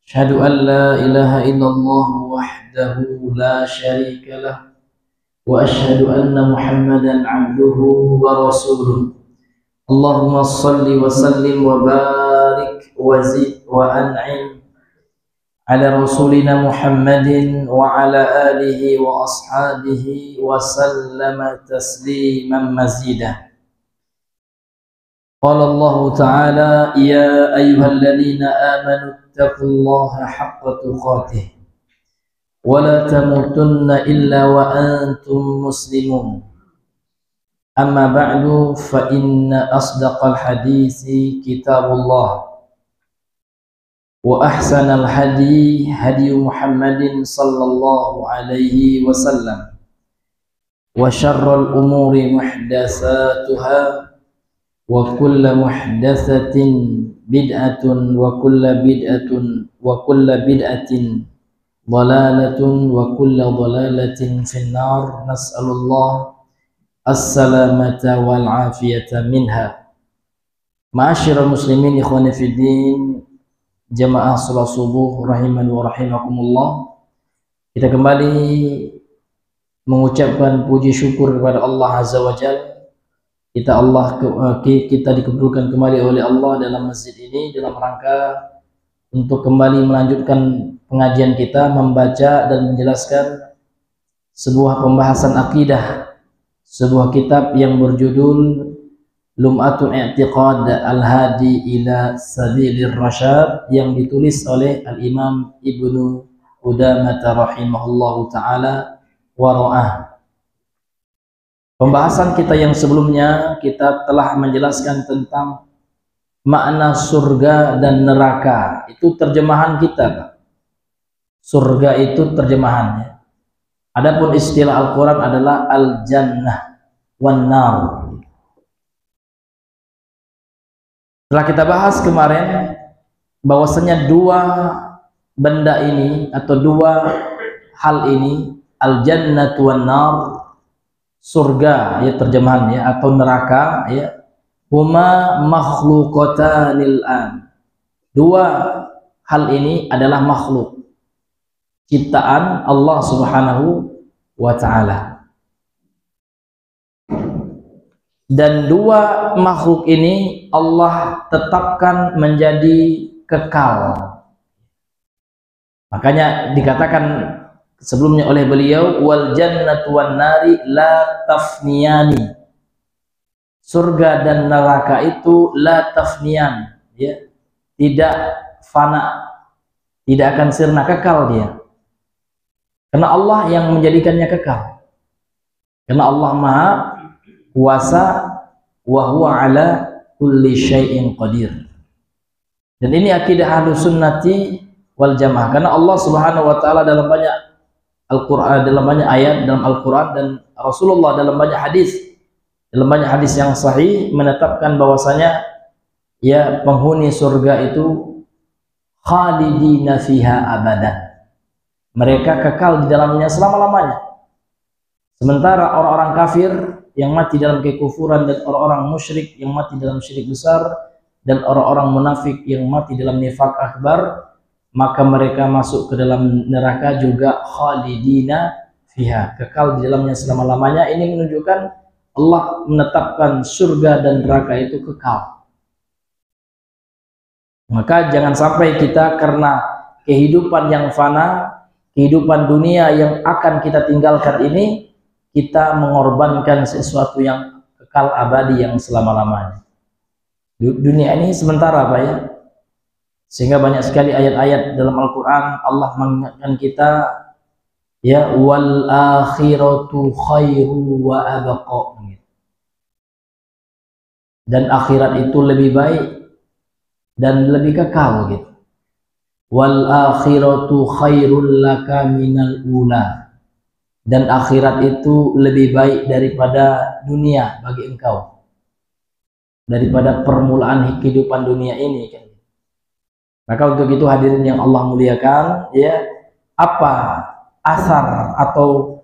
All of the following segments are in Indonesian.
أشهد أن لا إله إلا الله وحده لا شريك له وأشهد أن محمدا عبده ورسوله اللهم صل وسلم وبارك وزد وأنعم على رسولنا محمد وعلى آله وأصحابه وسلم تسليما مزيدا. قال الله تعالى: يا أيها الذين آمنوا اتقوا الله حق تقاته ولا تموتن إلا وأنتم مسلمون. أما بعد فإن أصدق الحديث كتاب الله وأحسن الهدي هدي محمد صلى الله عليه وسلم وشر الأمور محدثاتها وكل محدثة بدعة وكل بدعة ضلالة وكل ضلالة في النار. نسأل الله السلامة والعافية منها. Ma'asyiral muslimin ikhwani fiddin, jamaah salat subuh rahimani wa rahimakumullah. Kita kembali mengucapkan puji syukur kepada Allah Azza wa Jalla. Kita dikumpulkan kembali oleh Allah dalam masjid ini dalam rangka untuk kembali melanjutkan pengajian kita, membaca dan menjelaskan sebuah pembahasan akidah, sebuah kitab yang berjudul Lum'atul I'tiqad Al-Hadi ila Sabilir Rasyad, yang ditulis oleh Al-Imam Ibnu Qudamah rahimahullahu ta'ala wa ra'ah. Pembahasan kita yang sebelumnya kita telah menjelaskan tentang makna surga dan neraka. Itu terjemahan kita. Surga itu terjemahannya. Adapun istilah Al-Quran adalah al-jannah wan nar. Setelah kita bahas kemarin bahwasanya dua benda ini atau dua hal ini, al-jannah wan nar, surga ya terjemahannya, atau neraka ya, huma makhluqatanil an. Dua hal ini adalah makhluk ciptaan Allah Subhanahu wa ta'ala. Dan dua makhluk ini Allah tetapkan menjadi kekal. Makanya dikatakan sebelumnya oleh beliau, wal jannatu wan nari la tafniyani. Surga dan neraka itu la tafniyan, ya, tidak fana, tidak akan sirna, kekal dia. Karena Allah yang menjadikannya kekal. Karena Allah Maha Kuasa, wa huwa ala kulli syai'in qadir. Dan ini akidah Ahlussunnati wal Jamaah. Karena Allah Subhanahu wa taala dalam banyak Al-Quran, dalam banyak ayat dalam Al-Quran, dan Rasulullah dalam banyak hadis yang sahih menetapkan bahwasanya ya penghuni surga itu khalidina fiha abadan. Mereka kekal di dalamnya selama-lamanya. Sementara orang-orang kafir yang mati dalam kekufuran, dan orang-orang musyrik yang mati dalam syirik besar, dan orang-orang munafik yang mati dalam nifaq akbar, maka mereka masuk ke dalam neraka juga khalidina fiha, kekal di dalamnya selama-lamanya. Ini menunjukkan Allah menetapkan surga dan neraka itu kekal. Maka jangan sampai kita karena kehidupan yang fana, kehidupan dunia yang akan kita tinggalkan ini, kita mengorbankan sesuatu yang kekal abadi yang selama-lamanya. Dunia ini sementara, Pak, ya. Sehingga banyak sekali ayat-ayat dalam Al-Quran Allah mengingatkan kita, ya, wal akhiratu khairu wa abqa. Dan akhirat itu lebih baik dan lebih kekal gitu. Wal akhiratu khairul laka minal ula. Dan akhirat itu lebih baik daripada dunia bagi engkau, daripada permulaan kehidupan dunia ini kan. Maka untuk itu hadirin yang Allah muliakan, ya, apa asar atau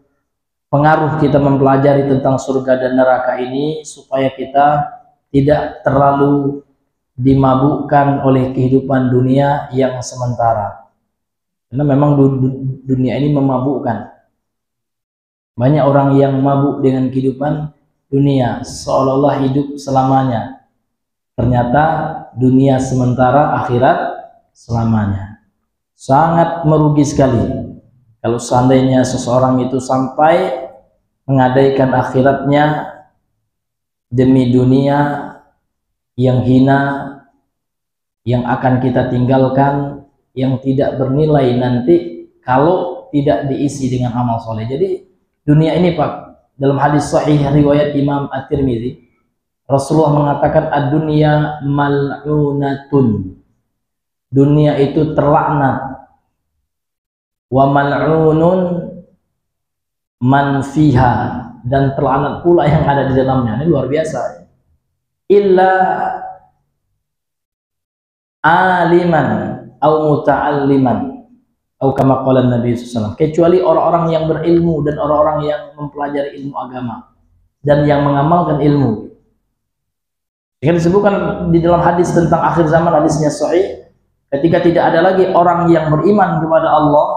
pengaruh kita mempelajari tentang surga dan neraka ini supaya kita tidak terlalu dimabukkan oleh kehidupan dunia yang sementara. Karena memang dunia ini memabukkan. Banyak orang yang mabuk dengan kehidupan dunia, seolah-olah hidup selamanya. Ternyata dunia sementara, akhirat selamanya. Sangat merugi sekali kalau seandainya seseorang itu sampai menggadaikan akhiratnya demi dunia yang hina, yang akan kita tinggalkan, yang tidak bernilai nanti kalau tidak diisi dengan amal soleh. Jadi dunia ini Pak, dalam hadis sahih riwayat Imam At-Tirmidzi, Rasulullah mengatakan ad-dunya mal'unatun. Dunia itu terlaknat. Wa mal'unun man fiha, dan terlaknat pula yang ada di dalamnya. Ini luar biasa. Illa aliman au muta'alliman au kama qala Nabi SAW, kecuali orang-orang yang berilmu dan orang-orang yang mempelajari ilmu agama dan yang mengamalkan ilmu. Yang disebutkan di dalam hadis tentang akhir zaman, hadisnya sahih, ketika tidak ada lagi orang yang beriman kepada Allah,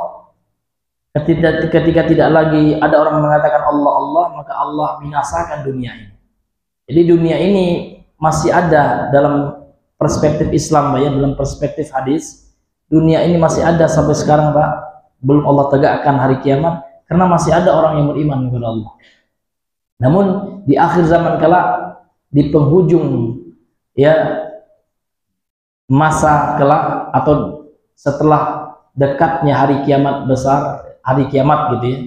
ketika tidak lagi ada orang mengatakan Allah Allah, maka Allah binasakan dunia ini. Jadi dunia ini masih ada dalam perspektif Islam, ya, dalam perspektif hadis, dunia ini masih ada sampai sekarang Pak, belum Allah tegakkan hari kiamat, karena masih ada orang yang beriman kepada Allah. Namun di akhir zaman kelak, di penghujung ya masa kelak, atau setelah dekatnya hari kiamat besar, hari kiamat gitu ya,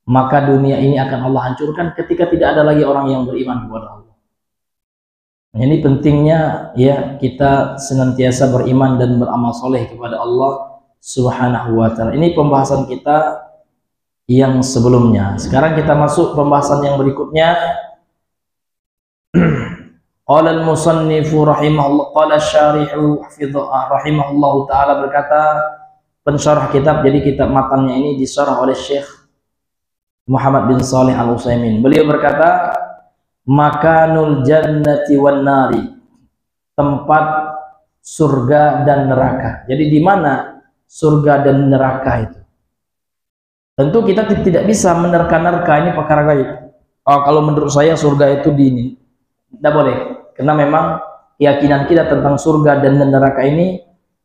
maka dunia ini akan Allah hancurkan ketika tidak ada lagi orang yang beriman kepada Allah. Ini pentingnya ya kita senantiasa beriman dan beramal soleh kepada Allah Subhanahu wa ta'ala. Ini pembahasan kita yang sebelumnya. Sekarang kita masuk pembahasan yang berikutnya. Qala al-musannifu rahimahullah, qala syarihu rahimahullahu ta'ala, berkata pensyarah kitab, jadi kitab matannya ini disyarah oleh Syekh Muhammad bin Shalih Al-Utsaimin. Beliau berkata, makanul jannati wan nari, tempat surga dan neraka. Jadi di mana surga dan neraka itu? Tentu kita tidak bisa menerka-nerka, ini perkara gaib. Oh, kalau menurut saya surga itu di ini, tidak boleh. Karena memang keyakinan kita tentang surga dan neraka ini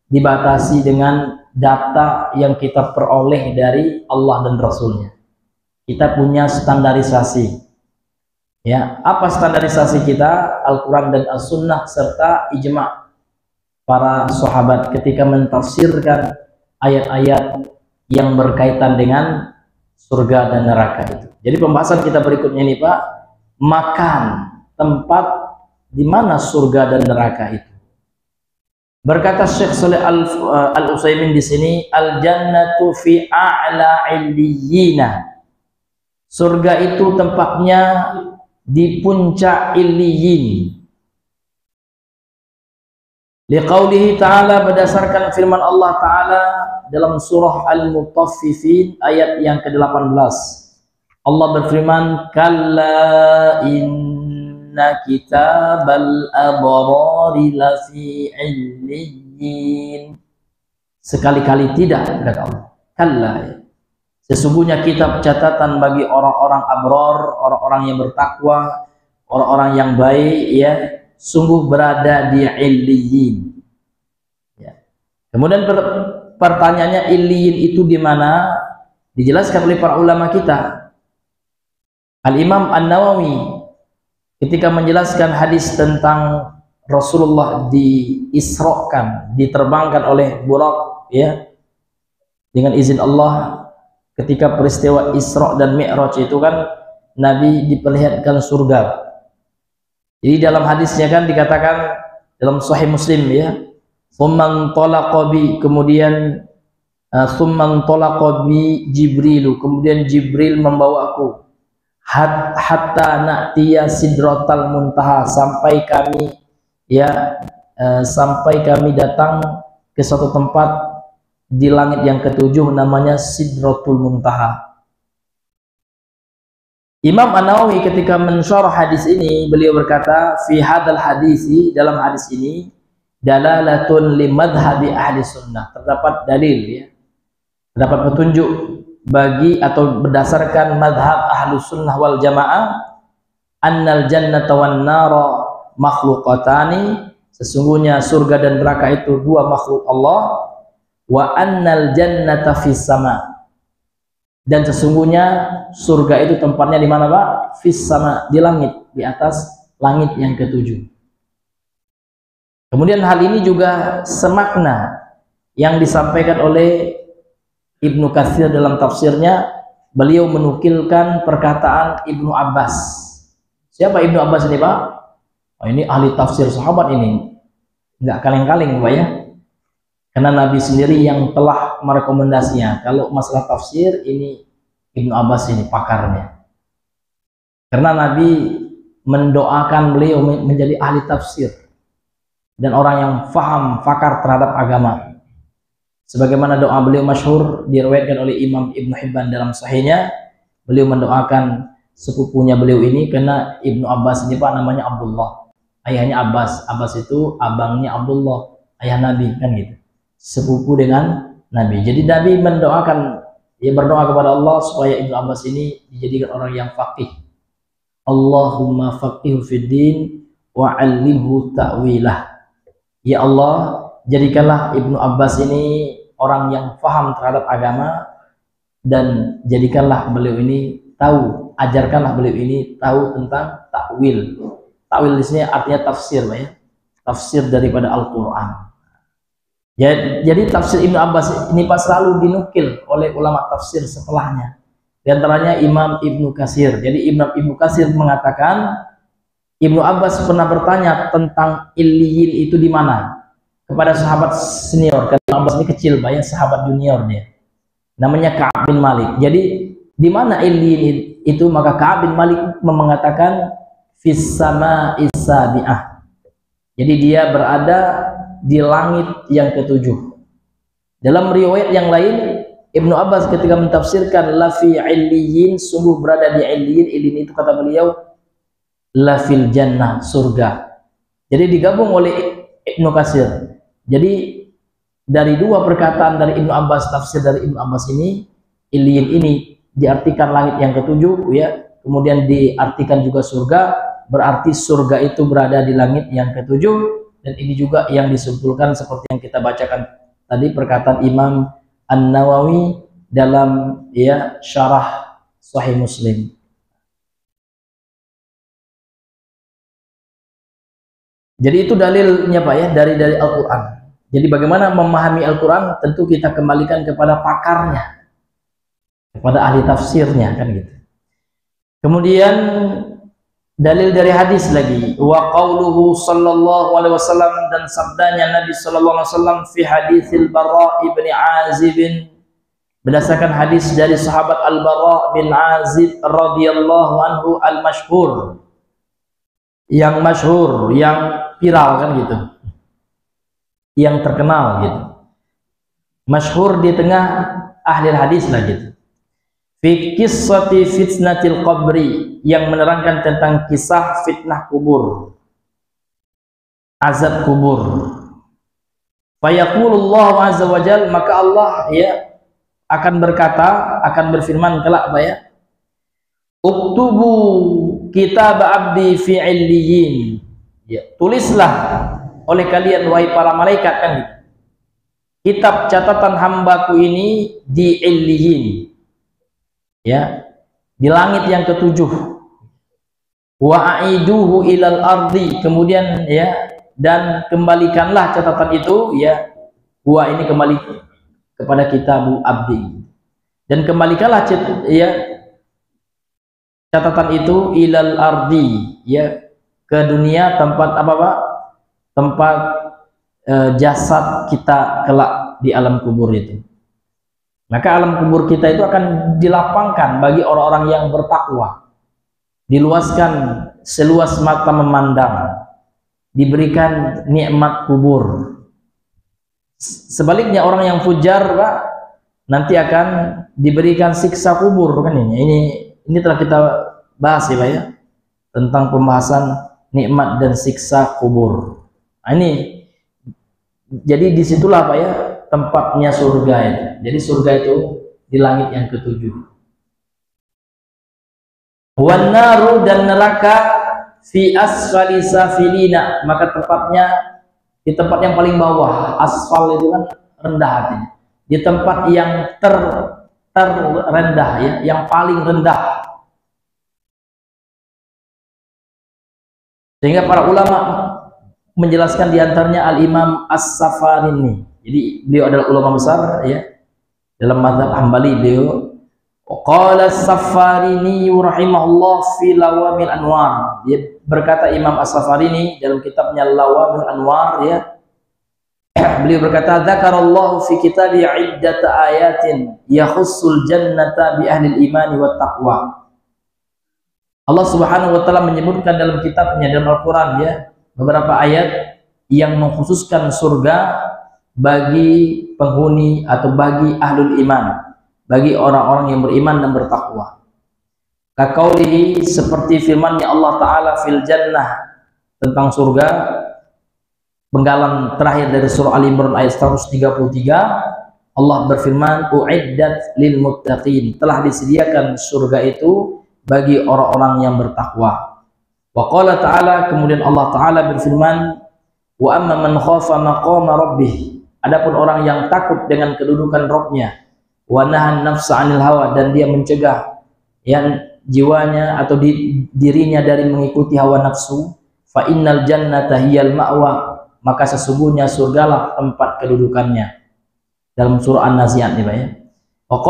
dibatasi dengan data yang kita peroleh dari Allah dan Rasulnya. Kita punya standarisasi. Ya, apa standarisasi kita? Al-Quran dan As-Sunnah serta ijma' para sahabat ketika mentafsirkan ayat-ayat yang berkaitan dengan surga dan neraka itu. Jadi pembahasan kita berikutnya ini Pak, makan, tempat di mana surga dan neraka itu. Berkata Syekh Shalih Al-Utsaimin di sini, al-jannatu fi a'la illiyina. Surga itu tempatnya di puncak illiyin. Liqaulihi ta'ala, berdasarkan firman Allah Ta'ala dalam surah Al-Mutaffifin ayat yang ke-18. Allah berfirman, kalla inna kitabal abrari lafi illiyin. Sekali-kali tidak, kata Allah. Kalla, sesungguhnya kitab catatan bagi orang-orang abrar, orang-orang yang bertakwa, orang-orang yang baik, ya, sungguh berada di illiyin. Ya. Kemudian pertanyaannya, illiyin itu di mana? Dijelaskan oleh para ulama kita. Al-Imam An-Nawawi ketika menjelaskan hadis tentang Rasulullah diisrokan, diterbangkan oleh Buraq, ya, dengan izin Allah. Ketika peristiwa Isra dan Mi'raj itu kan Nabi diperlihatkan surga. Jadi dalam hadisnya kan dikatakan dalam Sahih Muslim, ya, tsumman talaqa bi, kemudian tsumman talaqa bi Jibrilu, kemudian Jibril membawa aku hatta na'tiya sidratal muntaha, sampai kami, ya, sampai kami datang ke suatu tempat di langit yang ketujuh namanya Sidratul Muntaha. Imam An-Nawawi ketika mensyarah hadis ini, beliau berkata, fi hadal hadisi, dalam hadis ini, dalalatun li madhhabi ahli sunnah, terdapat dalil, ya, terdapat petunjuk bagi atau berdasarkan madhab ahlus sunnah wal jamaah, annal jannata wan nara makhluqatani, sesungguhnya surga dan neraka itu dua makhluk Allah, wa annal jannata fis sama, dan sesungguhnya surga itu tempatnya di mana Pak? Fis sama, di langit, di atas langit yang ketujuh. Kemudian hal ini juga semakna yang disampaikan oleh Ibnu Katsir dalam tafsirnya. Beliau menukilkan perkataan Ibnu Abbas. Siapa Ibnu Abbas ini Pak? Oh, ini ahli tafsir sahabat ini, nggak kaleng-kaleng Pak ya. Karena Nabi sendiri yang telah merekomendasinya. Kalau masalah tafsir ini Ibnu Abbas ini pakarnya. Karena Nabi mendoakan beliau menjadi ahli tafsir dan orang yang faham, fakar terhadap agama. Sebagaimana doa beliau masyhur diriwayatkan oleh Imam Ibnu Hibban dalam sahihnya, beliau mendoakan sepupunya beliau ini, karena Ibnu Abbas ini Pak namanya Abdullah, ayahnya Abbas. Abbas itu abangnya Abdullah, ayah Nabi kan gitu, sepupu dengan Nabi. Jadi Nabi mendoakan, dia berdoa kepada Allah supaya Ibnu Abbas ini dijadikan orang yang faqih. Allahumma faqihu fid din wa 'allimhu ta'wilah. Ya Allah, jadikanlah Ibnu Abbas ini orang yang faham terhadap agama, dan jadikanlah beliau ini tahu, ajarkanlah beliau ini tahu tentang takwil. Takwil di sini artinya tafsir, Pak ya. Tafsir daripada Al-Qur'an. Jadi tafsir Ibnu Abbas ini Pak selalu dinukil oleh ulama tafsir setelahnya. Di antaranya Imam Ibnu Katsir. Jadi Ibnu Katsir mengatakan Ibnu Abbas pernah bertanya tentang Illiyin itu di mana kepada sahabat senior. Karena Ibnu Abbas ini kecil, Pak ya, sahabat junior dia. Namanya Ka'ab bin Malik. Jadi di mana Illiyin itu? Maka Ka'ab bin Malik mengatakan fis sama'is sabi'ah. Jadi dia berada di langit yang ketujuh. Dalam riwayat yang lain, Ibnu Abbas ketika mentafsirkan lafi illiyin, sungguh berada di illiyin. Illiyin itu kata beliau lafil jannah, surga. Jadi digabung oleh Ibnu Katsir. Jadi dari dua perkataan dari Ibnu Abbas, tafsir dari Ibnu Abbas ini, illiyin ini diartikan langit yang ketujuh ya, kemudian diartikan juga surga, berarti surga itu berada di langit yang ketujuh. Dan ini juga yang disimpulkan seperti yang kita bacakan tadi, perkataan Imam An-Nawawi dalam ya syarah Sahih Muslim. Jadi itu dalilnya Pak ya, dari Al-Quran. Jadi bagaimana memahami Al-Quran, tentu kita kembalikan kepada pakarnya, kepada ahli tafsirnya kan gitu. Kemudian dalil dari hadis lagi, wa qauluhu sallallahu alaihi wasallam, dan sabdanya Nabi sallallahu alaihi wasallam fi haditsil Bara ibn Azib, berdasarkan hadis dari sahabat Al-Bara bin Azib radhiyallahu anhu al-masyhur, yang masyhur, yang viral kan gitu, yang terkenal gitu, masyhur di tengah ahli hadis lah gitu. Fi qissati fitnatil qabri, yang menerangkan tentang kisah fitnah kubur, azab kubur. Fayaqulullahu azza wa jalla, maka Allah ya akan berkata, akan berfirman kelak Pak ya, uktubu kitab abdi fi illiyin, ya, tulislah oleh kalian wahai para malaikat kan gitu, kitab catatan hambaku ini di illiyin ya, di langit yang ketujuh. Wa aiduhu ilal ardi, kemudian ya, dan kembalikanlah catatan itu ya, wa ini kembali kepada kitabu abdi, dan kembalikanlah ya catatan itu ilal ardi ya, ke dunia, tempat apa Pak? Tempat jasad kita kelak di alam kubur itu. Maka alam kubur kita itu akan dilapangkan bagi orang-orang yang bertakwa, diluaskan seluas mata memandang, diberikan nikmat kubur. Sebaliknya orang yang fujar Pak, nanti akan diberikan siksa kubur kan ini telah kita bahas ya Pak ya, tentang pembahasan nikmat dan siksa kubur. Nah, ini jadi disitulah Pak ya, tempatnya surga itu. Jadi surga itu di langit yang ketujuh. Wan naru, dan neraka fi asfali safilina, maka tempatnya di tempat yang paling bawah. Asfal itu kan rendah artinya. Di tempat yang terendah ya, yang paling rendah. Sehingga para ulama menjelaskan diantaranya Al-Imam As-Safarini. Jadi beliau adalah ulama besar ya dalam mazhab Hambali. Beliau qala As-Safarini rahimahullah fi Lawamil Anwar. Dia berkata, Imam As-Safarini dalam kitabnya Lawamil Anwar ya, beliau berkata, dzakarallahu fi kitabi iddata ayatin yakhussul jannata bi ahli al-imani wat taqwa. Allah Subhanahu wa taala menyebutkan dalam kitabnya, dalam Al-Qur'an ya, beberapa ayat yang mengkhususkan surga bagi penghuni atau bagi ahlul iman, bagi orang-orang yang beriman dan bertakwa. Kaqaulihi, seperti firman-Nya Allah taala fil jannah, tentang surga, penggalan terakhir dari surah Al-Imran ayat 133, Allah berfirman, uiddat lil muttaqin, telah disediakan surga itu bagi orang-orang yang bertakwa. Wa qala ta'ala, kemudian Allah taala berfirman, wa amma man khafa maqama rabbih, adapun orang yang takut dengan kedudukan Rabbnya, wa nahan nafsa 'anil hawa, dan dia mencegah yang jiwanya atau dirinya dari mengikuti hawa nafsu, fa innal jannata hiyal ma'wa, maka sesungguhnya surgalah tempat kedudukannya. Dalam surah An-Nazi'at nih Pak ya. Wa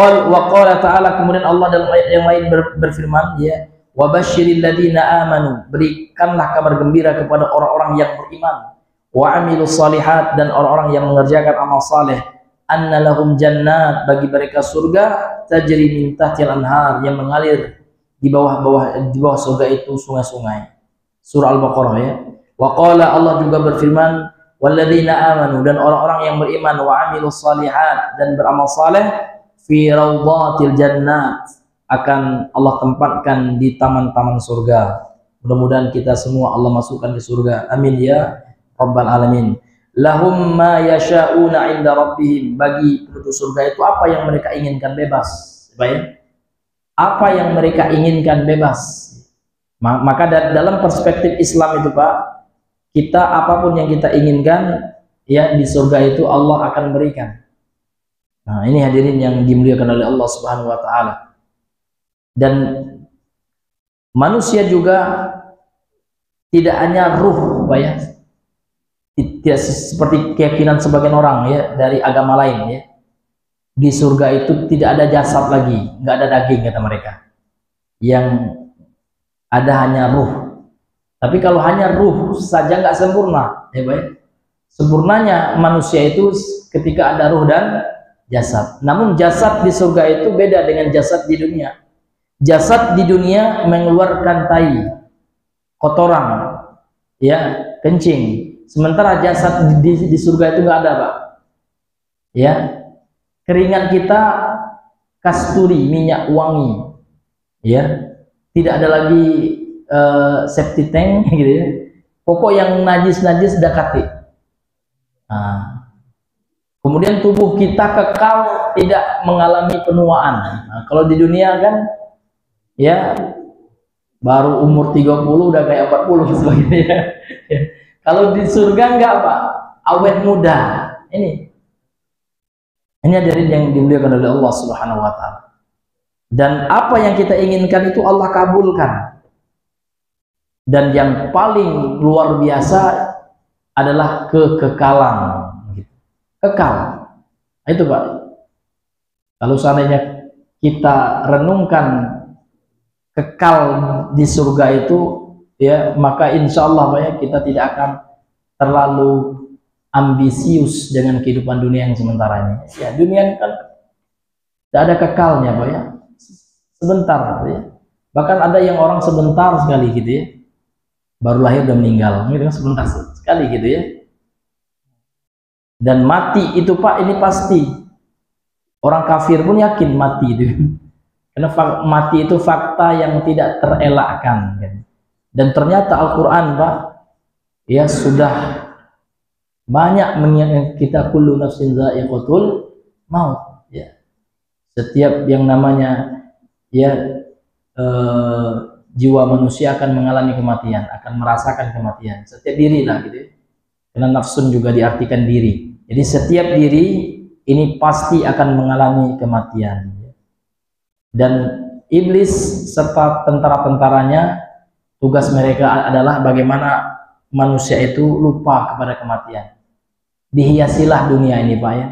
qala ta'ala, kemudian Allah dalam ayat yang lain berfirman ya, wa basyiril ladzina amanu, berikanlah kabar gembira kepada orang-orang yang beriman, wa amilus solihat, dan orang-orang yang mengerjakan amal saleh, anna lahum jannat, bagi mereka surga, tajri min tahtil anhar, yang mengalir di bawah surga itu sungai-sungai. Surah Al-Baqarah ya. Wa qala, Allah juga berfirman, walladzina amanu, dan orang-orang yang beriman, wa amilus solihat, dan beramal saleh, fi raudhatil jannat, akan Allah tempatkan di taman-taman surga. Mudah-mudahan kita semua Allah masukkan ke surga. Amin ya rabbal alamin. Lahum ma yasha'una 'inda rabbihim, bagi penduduk surga itu apa yang mereka inginkan bebas. Baik. Apa yang mereka inginkan bebas. Maka dalam perspektif Islam itu Pak, kita apapun yang kita inginkan ya di surga itu Allah akan berikan. Nah, ini hadirin yang dimuliakan oleh Allah Subhanahu wa taala. Dan manusia juga tidak hanya ruh, Pak ya. Tidak seperti keyakinan sebagian orang ya dari agama lain ya. Di surga itu tidak ada jasad lagi, nggak ada daging kata mereka. Yang ada hanya ruh. Tapi kalau hanya ruh saja nggak sempurna, ya Pak ya. Sempurnanya manusia itu ketika ada ruh dan jasad. Namun jasad di surga itu beda dengan jasad di dunia. Jasad di dunia mengeluarkan tai, kotoran, ya, kencing. Sementara jasad di surga itu nggak ada Pak. Ya, keringat kita kasturi, minyak wangi. Ya, tidak ada lagi septic tank gitu ya. Pokok yang najis-najis dakati. Nah, kemudian tubuh kita kekal tidak mengalami penuaan. Nah, kalau di dunia kan ya baru umur 30 udah kayak 40 sebagainya. Kalau di surga enggak Pak, awet muda. Ini hadirin yang dimuliakan oleh Allah Subhanahu wa taala. Dan apa yang kita inginkan itu Allah kabulkan. Dan yang paling luar biasa adalah kekekalan. Kekal. Itu Pak. Kalau seandainya kita renungkan kekal di surga itu ya, maka insya Allah Pak ya, kita tidak akan terlalu ambisius dengan kehidupan dunia yang sementara ini. Ya, dunia kan tidak ada kekalnya Pak ya. Sebentar ya. Bahkan ada yang orang sebentar sekali gitu ya, baru lahir dan meninggal, gitu kan, sebentar sekali gitu ya. Dan mati itu Pak, ini pasti. Orang kafir pun yakin mati itu. Karena mati itu fakta yang tidak terelakkan. Dan ternyata Al-Quran Pak, ya sudah banyak mengingatkan kita kullu nafsin dha'iqatul maut, ya. Setiap yang namanya ya jiwa manusia akan mengalami kematian, akan merasakan kematian. Setiap diri lah gitu ya. Karena nafsun juga diartikan diri. Jadi setiap diri ini pasti akan mengalami kematian. Dan iblis serta tentara-tentaranya, tugas mereka adalah bagaimana manusia itu lupa kepada kematian. Dihiasilah dunia ini, Pak, ya.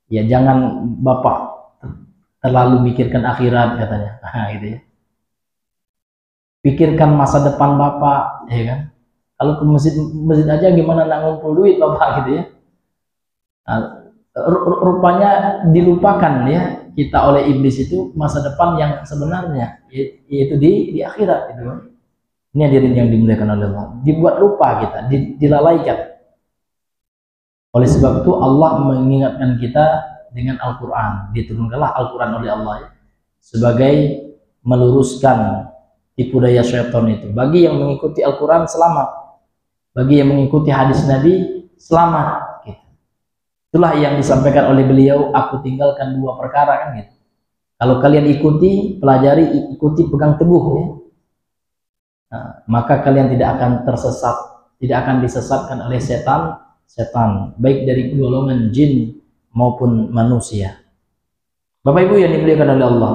Ya jangan Bapak terlalu mikirkan akhirat katanya. Gitu ya. Pikirkan masa depan Bapak, ya kan? Kalau ke masjid aja gimana nak ngumpul duit Bapak gitu ya. Nah, rupanya dilupakan ya kita oleh iblis itu masa depan yang sebenarnya, yaitu di akhirat gitu. Ini hadirin yang dimuliakan oleh Allah. Dibuat lupa kita, dilalaikan. Oleh sebab itu Allah mengingatkan kita dengan Al-Quran. Diturunkanlah Al-Quran oleh Allah ya, sebagai meluruskan tipu daya syaitan itu. Bagi yang mengikuti Al-Quran selamat, bagi yang mengikuti hadis Nabi selamat gitu. Itulah yang disampaikan oleh beliau, aku tinggalkan dua perkara kan gitu. Kalau kalian ikuti, pelajari, ikuti, pegang teguh ya, nah, maka kalian tidak akan tersesat, tidak akan disesatkan oleh setan, baik dari golongan jin maupun manusia. Bapak Ibu yang dimuliakan oleh Allah,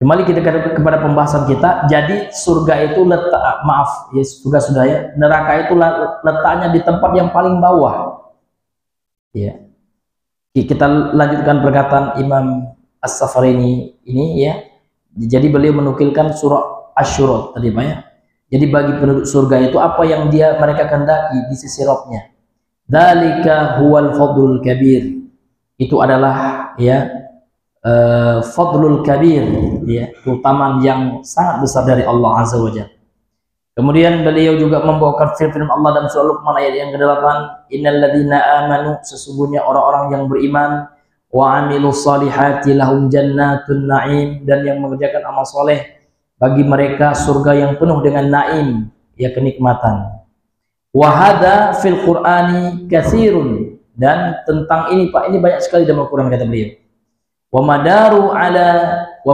kembali kita kepada pembahasan kita. Jadi surga itu letak, maaf ya, sudah ya, neraka itu letaknya di tempat yang paling bawah ya. Kita lanjutkan perkataan Imam As-Safarini ini ya. Jadi beliau menukilkan surah Asy-Syura tadi Pak ya. Jadi bagi penduduk surga itu apa yang mereka kehendaki di sisi Rabb-nya. Dzalika huwal fadlul kabir. Itu adalah ya fadlul kabir ya, keutamaan yang sangat besar dari Allah Azza wa Jalla. Kemudian beliau juga membawakan firman Allah dalam surah Luqman ayat yang ke-8, innal ladzina amanu, sesungguhnya orang-orang yang beriman, wa amilus solihati lahum jannatun na'im, dan yang mengerjakan amal soleh bagi mereka surga yang penuh dengan naim ya, kenikmatan. Wa hadza fil Qur'ani katsirun, dan tentang ini Pak, ini banyak sekali dalam Al-Qur'an kata beliau. Wa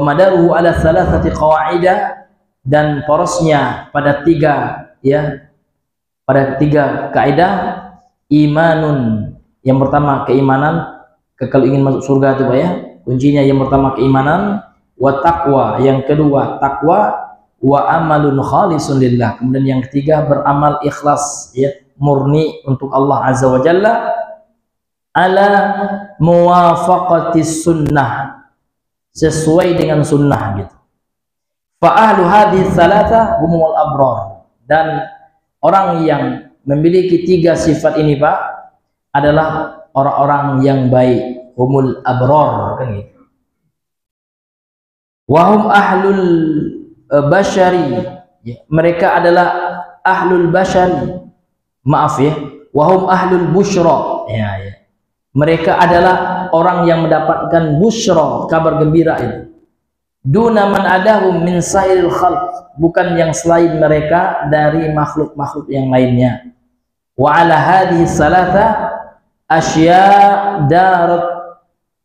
madaruhu ala thalathati qawaida, dan porosnya pada tiga kaidah. Imanun, yang pertama keimanan, kalau ingin masuk surga itu Pak ya, kuncinya yang pertama keimanan, wa taqwa, yang kedua takwa, wa amalun khalisun lillah, kemudian yang ketiga beramal ikhlas ya, murni untuk Allah Azza wa Jalla, ala muwafaqatis sunnah, sesuai dengan sunnah gitu. Fa ahlu hadhihi tsalatsa humul abrar, dan orang yang memiliki tiga sifat ini Pak adalah orang-orang yang baik, humul abrar kan gitu. Wahum ahlul bashari, ya, mereka adalah ahlul bashari, maaf ya, wahum ahlul busyra ya, ya. Mereka adalah orang yang mendapatkan busyra, kabar gembira itu. Duna man adahum min sairil khalq, bukan yang selain mereka dari makhluk-makhluk yang lainnya. Wa ala hadhihi salatha asya darat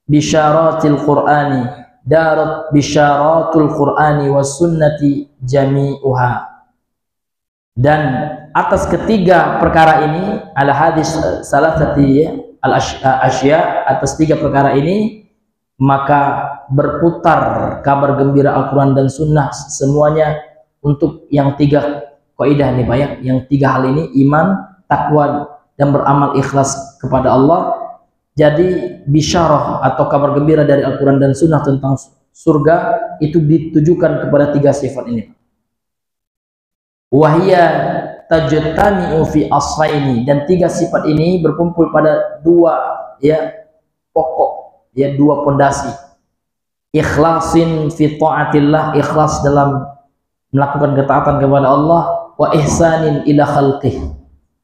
bisyaratil qur'ani, darat bisyaratul qur'ani was sunnati jami'uha, dan atas ketiga perkara ini, ala hadis salasati al asya, atas tiga perkara ini maka berputar kabar gembira Al-Quran dan Sunnah semuanya untuk yang tiga kaidah nih Pak ya, yang tiga hal ini, iman, takwa, dan beramal ikhlas kepada Allah. Jadi bisyarah atau kabar gembira dari Al-Quran dan Sunnah tentang surga itu ditujukan kepada tiga sifat ini. Wahia tajtami'u fi aslaini, dan tiga sifat ini berkumpul pada dua ya pokok ya, dua pondasi. Ikhlasin fi ta'atillah, ikhlas dalam melakukan ketaatan kepada Allah, wa ihsanin ila khalqih,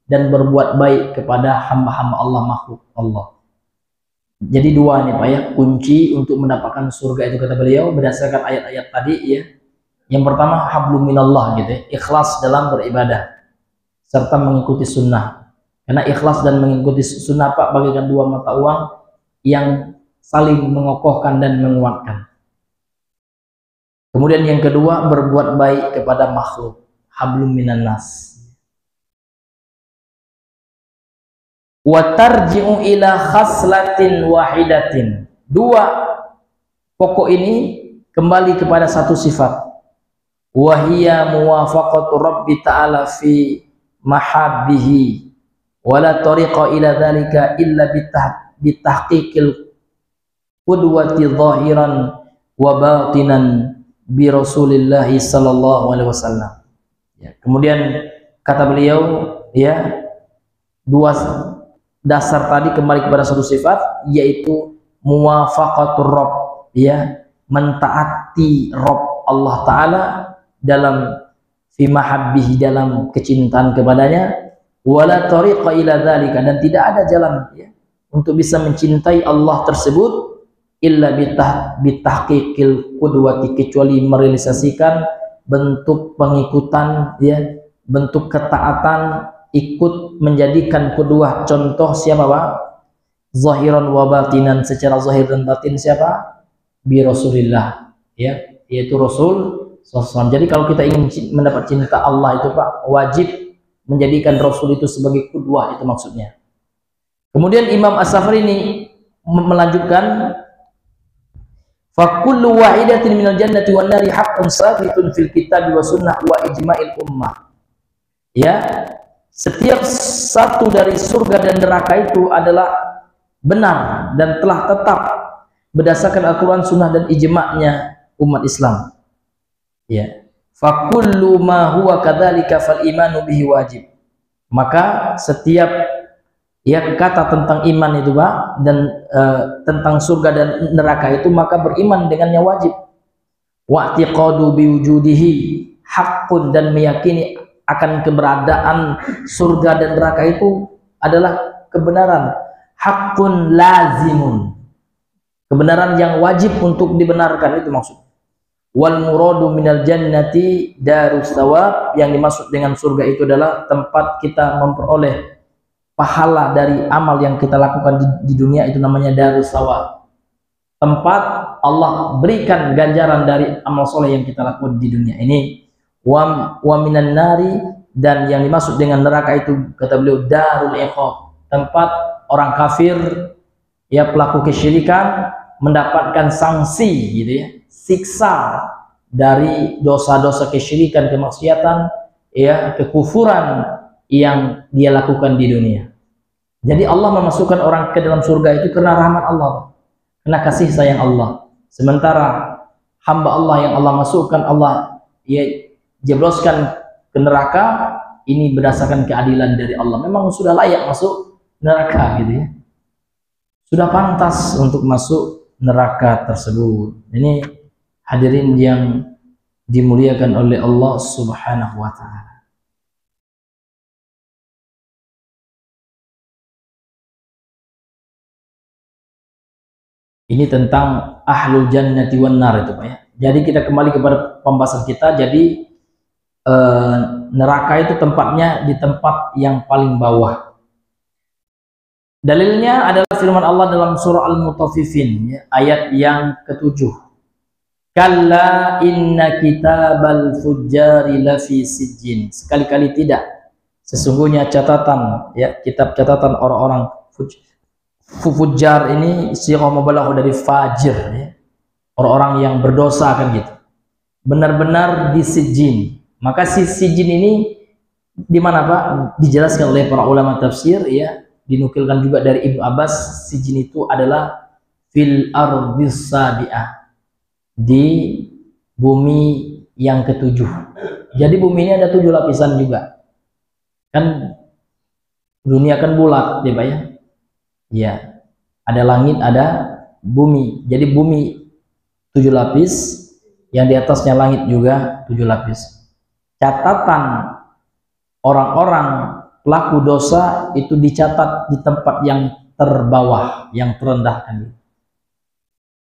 dan berbuat baik kepada hamba-hamba Allah, makhluk Allah. Jadi dua nih Pak ya, kunci untuk mendapatkan surga itu kata beliau berdasarkan ayat-ayat tadi ya. Yang pertama hablum minallah gitu ya, ikhlas dalam beribadah. serta mengikuti sunnah. Karena ikhlas dan mengikuti sunnah Pak bagaikan dua mata uang yang saling mengokohkan dan menguatkan. Kemudian yang kedua, berbuat baik kepada makhluk, hablum minan nas. Wa tarji'u ila khaslatin wahidatin. Dua pokok ini kembali kepada satu sifat. Wa hiya muwafaqatu Rabbi ta'ala fi mahabbihi wa la tariqa ila dzalika illa bitahqiqil qudwati zahiran wa batinan bi Rasulillah sallallahu alaihi wasallam. Ya, kemudian kata beliau, ya, dua dasar tadi kembali kepada satu sifat, yaitu muwafaqatur Rabb, ya, mentaati Rabb Allah Ta'ala dalam fi mahabbihi, dalam kecintaan kepadanya, wala tariqa ila dzalika, dan tidak ada jalan, ya, untuk bisa mencintai Allah tersebut illa bitahqiqil qudwati, kecuali merealisasikan bentuk pengikutan, ya, bentuk ketaatan, ikut menjadikan kedua contoh siapa Pak? Zahiran wa batinan, secara zahir dan batin siapa? Bi Rasulillah, ya, yaitu Rasul SAW. Jadi kalau kita ingin mendapat cinta Allah itu Pak, wajib menjadikan Rasul itu sebagai kedua, itu maksudnya. Kemudian Imam As-Safari ini melanjutkan, fa kullu wahidatin minal jannati wan nari haqqun sabitun fil kitab wa sunnah wa ijma'il ummah. Ya, setiap satu dari surga dan neraka itu adalah benar dan telah tetap berdasarkan Al-Quran, sunnah dan ijma'nya umat Islam. Ya, fa kullu ma huwa kadzalika fal imanu bihi wajib. Maka setiap, ya, kata tentang iman itu Pak, dan tentang surga dan neraka itu, maka beriman dengannya wajib. Wa i'tiqadu biwujudihi haqqun, dan meyakini akan keberadaan surga dan neraka itu adalah kebenaran. Haqqun lazimun, kebenaran yang wajib untuk dibenarkan, itu maksud. Wal muradu minal jannati darus thawab, yang dimaksud dengan surga itu adalah tempat kita memperoleh pahala dari amal yang kita lakukan di dunia, itu namanya darus thawab. Tempat Allah berikan ganjaran dari amal soleh yang kita lakukan di dunia ini. Wa minan nari, dan yang dimaksud dengan neraka itu kata beliau darul iqab, tempat orang kafir, ya, pelaku kesyirikan mendapatkan sanksi, gitu ya, siksa dari dosa-dosa kesyirikan, kemaksiatan, ya, kekufuran yang dia lakukan di dunia. Jadi Allah memasukkan orang ke dalam surga itu karena rahmat Allah, karena kasih sayang Allah. Sementara hamba Allah yang Allah masukkan, Allah, ya, jebloskan ke neraka, ini berdasarkan keadilan dari Allah. Memang sudah layak masuk neraka, gitu ya, sudah pantas untuk masuk neraka tersebut. Ini hadirin yang dimuliakan oleh Allah Subhanahu wa Ta'ala. Ini tentang ahlul jannati wan nar itu Pak, ya. Jadi kita kembali kepada pembahasan kita. Jadi neraka itu tempatnya di tempat yang paling bawah. Dalilnya adalah firman Allah dalam surah Al-Mutaffifin, ya, ayat yang ke-7. Kalla inna kitabal fujjari lafi sijjin. Sekali-kali tidak. Sesungguhnya catatan, ya, kitab catatan orang-orang fujjar ini sighah mubalaghah dari fajir, ya, orang-orang yang berdosa, kan gitu. Benar-benar di sijjin. Maka si sijjin ini di mana Pak? Dijelaskan oleh para ulama tafsir, ya, dinukilkan juga dari Ibnu Abbas, sijjin itu adalah fil ardhis sabi'ah, di bumi yang ke-7. Jadi bumi ini ada 7 lapisan juga. Kan dunia kan bulat, ya Pak, ya. Ya, ada langit, ada bumi. Jadi bumi 7 lapis, yang di atasnya langit juga 7 lapis. Catatan orang-orang pelaku dosa itu dicatat di tempat yang terbawah, yang terendah, kan.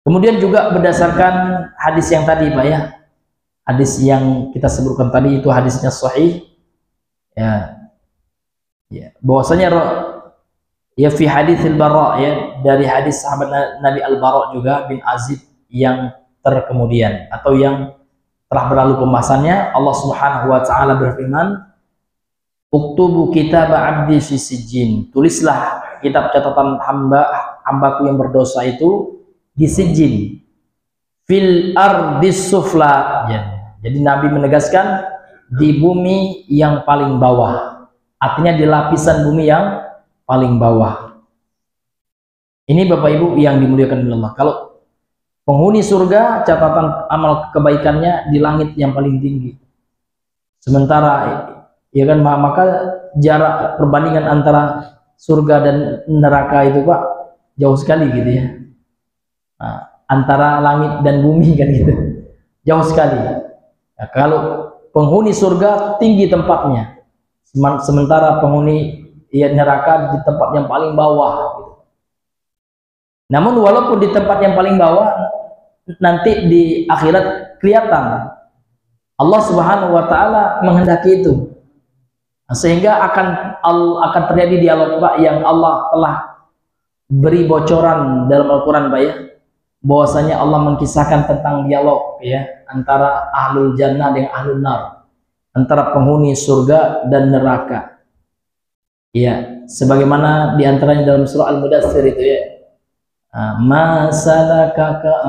Kemudian juga berdasarkan hadis yang tadi Pak, ya, hadis yang kita sebutkan tadi itu hadisnya sahih, ya, Ya, bahwasanya ya fi hadis al-Bara, ya, dari hadis sahabat Nabi al-Bara juga bin Azib yang terkemudian atau yang telah berlalu pembahasannya. Allah Subhanahu wa taala berfirman, "Uktubu kitab 'abdi fi sijjin." Tulislah kitab catatan hambaku yang berdosa itu di sijjin, fil ardis sufla. Ya. Jadi Nabi menegaskan di bumi yang paling bawah. Artinya di lapisan bumi yang paling bawah. Ini Bapak Ibu yang dimuliakan oleh Allah. Kalau penghuni surga, catatan amal kebaikannya di langit yang paling tinggi. Sementara ya kan, maka jarak perbandingan antara surga dan neraka itu Pak jauh sekali gitu ya. Nah, antara langit dan bumi kan gitu. Jauh sekali. Nah, kalau penghuni surga tinggi tempatnya. Sementara penghuni ya neraka di tempat yang paling bawah gitu. Namun walaupun di tempat yang paling bawah, nanti di akhirat kelihatan Allah Subhanahu wa taala menghendaki itu. Sehingga akan terjadi dialog Pak yang Allah telah beri bocoran dalam Al-Qur'an Pak ya. Bahwasanya Allah mengkisahkan tentang dialog ya antara ahlul jannah dengan ahlul nar, antara penghuni surga dan neraka. Ya, sebagaimana diantaranya dalam surah Al-Mudaththir itu ya.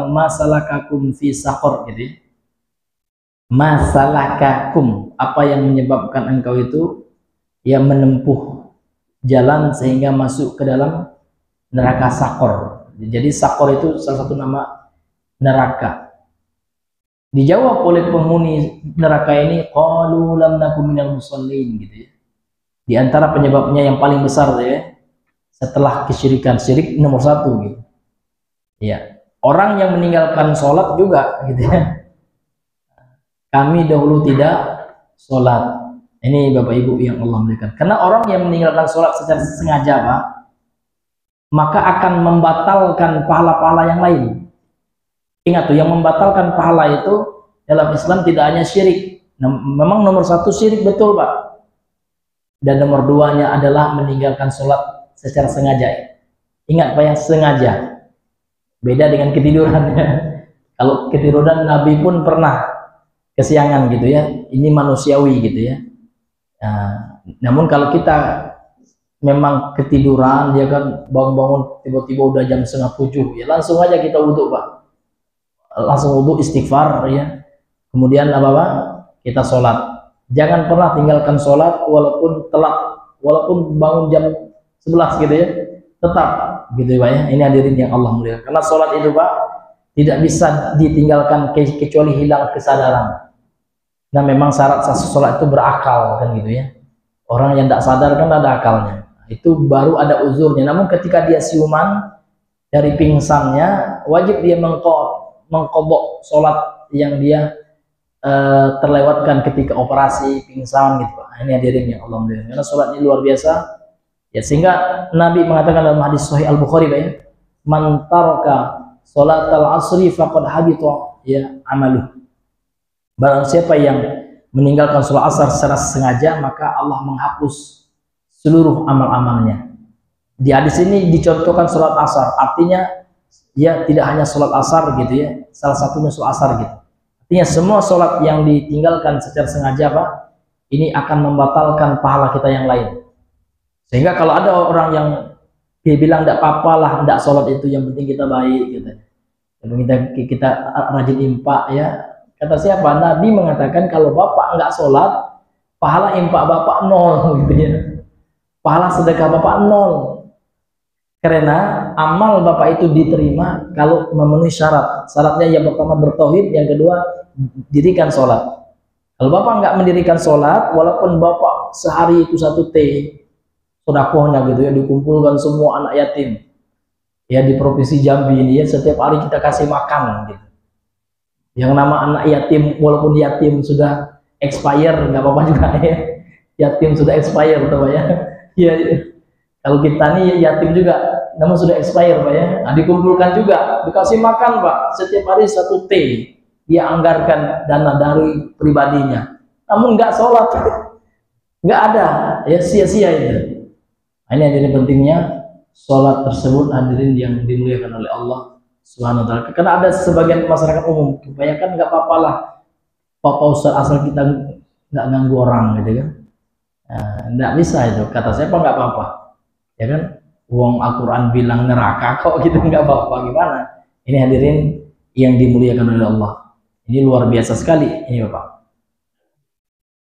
Masalakakum fi saqar gitu ya. Masalakakum, apa yang menyebabkan engkau itu ya menempuh jalan sehingga masuk ke dalam neraka saqar. Jadi saqar itu salah satu nama neraka. Dijawab oleh penghuni neraka ini, qalu lam nakum minal musallin gitu ya. Di antara penyebabnya yang paling besar ya, setelah kesyirikan, syirik nomor 1 gitu. Ya, orang yang meninggalkan sholat juga gitu ya. Kami dahulu tidak sholat. Ini Bapak Ibu yang Allah muliakan. Karena orang yang meninggalkan sholat secara sengaja Pak, maka akan membatalkan pahala-pahala yang lain. Ingat tuh, yang membatalkan pahala itu dalam Islam tidak hanya syirik. Memang nomor 1 syirik betul Pak. Dan nomor 2-nya adalah meninggalkan sholat secara sengaja. Ingat Pak ya, sengaja. Beda dengan ketiduran. Kalau ketiduran Nabi pun pernah kesiangan gitu ya. Ini manusiawi gitu ya. Nah, namun kalau kita memang ketiduran ya kan, bangun-bangun tiba-tiba udah jam 6:30 ya, langsung aja kita wudhu Pak. Langsung wudhu, istighfar ya. Kemudian apa-apa kita sholat. Jangan pernah tinggalkan sholat walaupun telat, walaupun bangun jam 11 gitu ya, tetap gitu Pak ya. Ini hadirin yang Allah muliakan. Karena sholat itu Pak tidak bisa ditinggalkan kecuali hilang kesadaran. Nah memang syarat sholat itu berakal kan gitu ya. Orang yang tidak sadar kan ada akalnya, itu baru ada uzurnya. Namun ketika dia siuman dari pingsannya, wajib dia mengkobok sholat yang dia terlewatkan ketika operasi pingsan gitu Pak. Ini hadirin yang Allah muliakan. Karena sholat ini luar biasa ya, sehingga Nabi mengatakan dalam hadis Sahih Al-Bukhari Pak ya, man taraka sholatal asri faqad habita ya amaluh. Barang siapa yang meninggalkan sholat asar secara sengaja, maka Allah menghapus seluruh amal-amalnya. Di hadis ini dicontohkan sholat asar, artinya ya tidak hanya sholat asar gitu ya, salah satunya sholat asar gitu. Artinya semua sholat yang ditinggalkan secara sengaja Pak, ini akan membatalkan pahala kita yang lain. Sehingga kalau ada orang yang dia bilang tidak apa-apa lah, tidak sholat itu, yang penting kita baik gitu. Yang penting kita rajin infak ya. Kata siapa? Nabi mengatakan kalau bapak nggak sholat, pahala infak bapak 0 gitu ya. Pahala sedekah bapak 0. Karena amal bapak itu diterima kalau memenuhi syarat. Syaratnya yang pertama bertauhid, yang kedua dirikan sholat. Kalau bapak nggak mendirikan sholat, walaupun bapak sehari itu 1 T sedekahnya gitu ya, dikumpulkan semua anak yatim ya di provinsi Jambi ini ya, setiap hari kita kasih makan gitu. Yang nama anak yatim, walaupun yatim sudah expire, nggak apa-apa juga ya. Yatim sudah expire, Pak ya. Ya, kalau kita nih yatim juga, namun sudah expire, Pak ya. Nah, dikumpulkan juga, dikasih makan, Pak. Setiap hari 1 T, dia anggarkan dana dari pribadinya. Namun nggak sholat, nggak ada. ya sia-sia itu. Nah, ini hadirin pentingnya sholat tersebut hadirin yang dimuliakan oleh Allah Subhanahu wa taala. Karena ada sebagian masyarakat umum kebanyakan nggak apa-apa lah Pak Ustaz asal kita nggak ganggu orang gitu kan. Nah, nggak bisa itu, kata siapa nggak apa-apa ya kan, wong Al-Quran bilang neraka kok gitu, nggak apa-apa. Gimana ini hadirin yang dimuliakan oleh Allah, ini luar biasa sekali ini Bapak.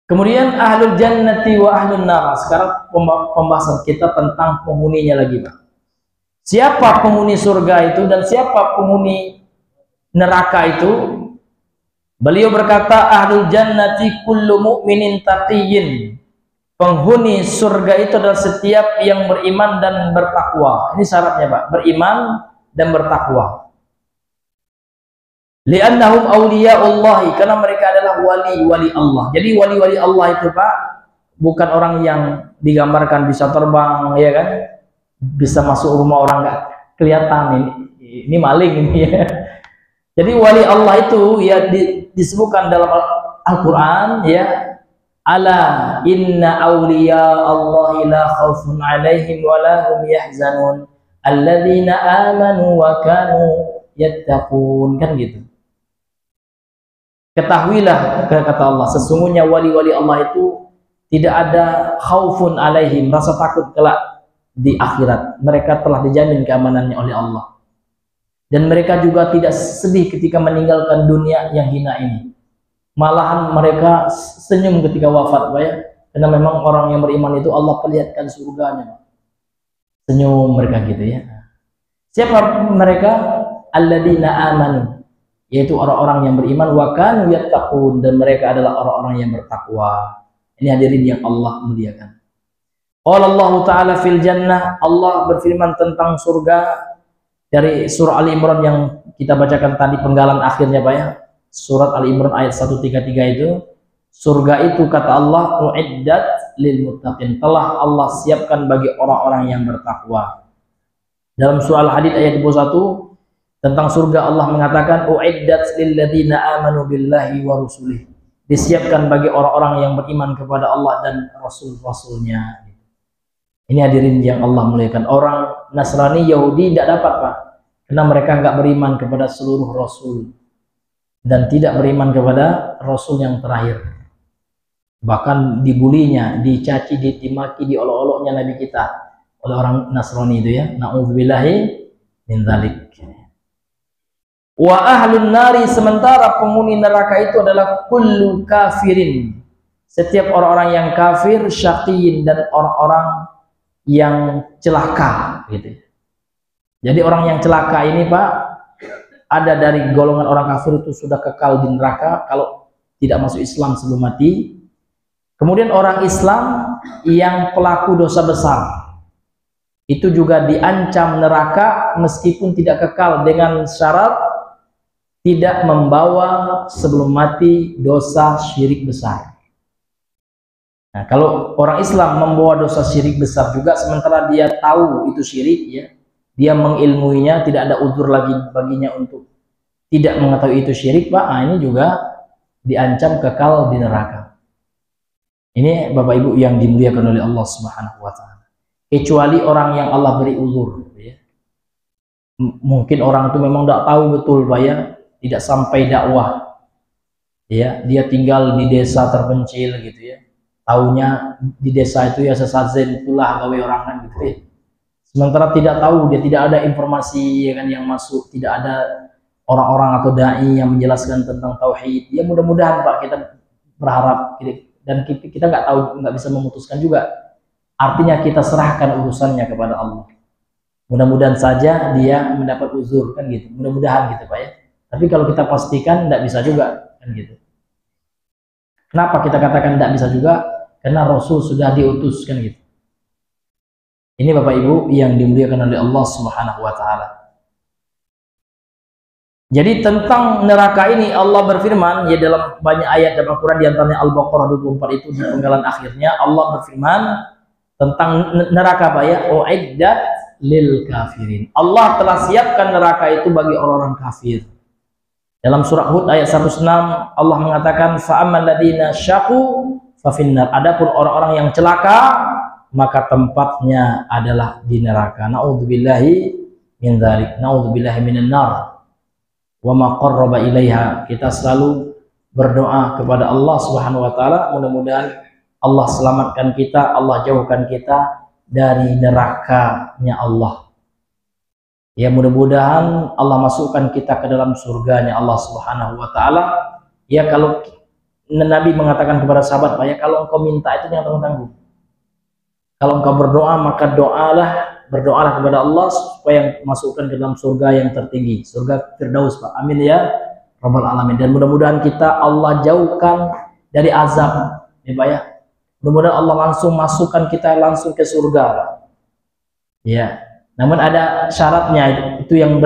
Kemudian ahlul jannati wa ahlun nar. Sekarang pembahasan kita tentang penghuninya lagi Pak. Siapa penghuni surga itu dan siapa penghuni neraka itu? Beliau berkata, ahlul jannati kullu mu'minin taqiyyin. Penghuni surga itu adalah setiap yang beriman dan bertakwa. Ini syaratnya Pak, beriman dan bertakwa. Li'annahum awliya'ullahi, karena mereka adalah wali-wali Allah. Jadi wali-wali Allah itu Pak, bukan orang yang digambarkan bisa terbang, ya kan? Bisa masuk rumah orang nggak kelihatan, ini maling ini ya. Jadi wali Allah itu ya disebutkan dalam Al-Quran ya, ala inna awliya Allahi la khawfun alaihim wa la hum yahzanun alladzina amanu wa kanu yattaqun, kan gitu. Ketahuilah, kata Allah, sesungguhnya wali-wali Allah itu tidak ada khaufun alaihim, rasa takut kelak di akhirat. Mereka telah dijamin keamanannya oleh Allah. Dan mereka juga tidak sedih ketika meninggalkan dunia yang hina ini. Malahan mereka senyum ketika wafat, Pak ya. Karena memang orang yang beriman itu Allah perlihatkan surganya. Senyum mereka gitu ya. Siapa mereka? Alladzina amanu, yaitu orang-orang yang beriman, wa kanu yattaqun, dan mereka adalah orang-orang yang bertakwa. Ini hadirin yang Allah muliakan. Qala Allah Ta'ala fil jannah, Allah berfirman tentang surga dari surah Ali Imran yang kita bacakan tadi penggalan akhirnya Pak ya. Surat Ali Imran ayat 133 itu, surga itu kata Allah uiddat lil muttaqin, telah Allah siapkan bagi orang-orang yang bertakwa. Dalam surah Al-Hadid ayat 21 tentang surga Allah mengatakan uiddat lil ladzina amanu billahi wa rusulih, disiapkan bagi orang-orang yang beriman kepada Allah dan rasul-rasulnya. Ini hadirin yang Allah muliakan. Orang Nasrani Yahudi tidak dapat Pak, karena mereka nggak beriman kepada seluruh rasul dan tidak beriman kepada rasul yang terakhir. Bahkan dibulinya, dicaci, dimaki, diolok-oloknya Nabi kita oleh orang Nasrani itu ya. Na'udzubillahi min dzalik. Wa ahlun nari, sementara penghuni neraka itu adalah kullu kafirin, setiap orang-orang yang kafir, syaqiyin, dan orang-orang yang celaka gitu. Jadi orang yang celaka ini Pak, ada dari golongan orang kafir itu sudah kekal di neraka kalau tidak masuk Islam sebelum mati. Kemudian orang Islam yang pelaku dosa besar itu juga diancam neraka meskipun tidak kekal, dengan syarat tidak membawa sebelum mati dosa syirik besar. Nah, kalau orang Islam membawa dosa syirik besar juga sementara dia tahu itu syirik ya, dia mengilmuinya, tidak ada uzur lagi baginya untuk tidak mengetahui itu syirik Pak, nah, ini juga diancam kekal di neraka. Ini Bapak Ibu yang dimuliakan oleh Allah Subhanahu wa taala. Kecuali orang yang Allah beri uzur ya. Mungkin orang itu memang tidak tahu betul Pak ya, tidak sampai dakwah ya, dia tinggal di desa terpencil gitu ya, taunya di desa itu ya sesajen itulah gawe orang kan gitu ya. Sementara tidak tahu, dia tidak ada informasi ya kan yang masuk, tidak ada orang-orang atau dai yang menjelaskan tentang tauhid. Ya mudah-mudahan Pak, kita berharap dan kita nggak tahu, nggak bisa memutuskan juga. Artinya kita serahkan urusannya kepada Allah. Mudah-mudahan saja dia mendapat uzur kan gitu. Mudah-mudahan gitu Pak ya. Tapi kalau kita pastikan tidak bisa juga kan gitu. Kenapa kita katakan tidak bisa juga? Karena Rasul sudah diutus kan gitu. Ini Bapak Ibu yang dimuliakan oleh Allah Subhanahu wa taala. Jadi tentang neraka ini Allah berfirman ya dalam banyak ayat dalam Al-Qur'an, di antaranya Al-Baqarah 24 itu di penggalan akhirnya Allah berfirman tentang neraka Pak ya, uiddat lil kafirin. Allah telah siapkan neraka itu bagi orang-orang kafir. Dalam surah Hud ayat 106 Allah mengatakan fa'ammal ladzina syaqu fafinnar. Adapun orang-orang yang celaka, maka tempatnya adalah di neraka. Na'udzubillahi min dzalik. Na'udzubillahi minan nar. Wa ma qarraba ilaiha. Kita selalu berdoa kepada Allah Subhanahu wa taala, mudah-mudahan Allah selamatkan kita, Allah jauhkan kita dari nerakanya Allah. Ya, mudah-mudahan Allah masukkan kita ke dalam surganya Allah Subhanahu wa taala. Ya, kalau Nabi mengatakan kepada sahabat, ya kalau engkau minta itu jangan tanggung-tanggung. Kalau engkau berdoa, maka berdoalah kepada Allah supaya masukkan ke dalam surga yang tertinggi, surga Firdaus, Pak. Amin ya Rabbal alamin. Dan mudah-mudahan kita Allah jauhkan dari azab, ya Pak ya. Mudah-mudahan Allah langsung masukkan kita langsung ke surga, Pak. Ya. Namun ada syaratnya, itu yang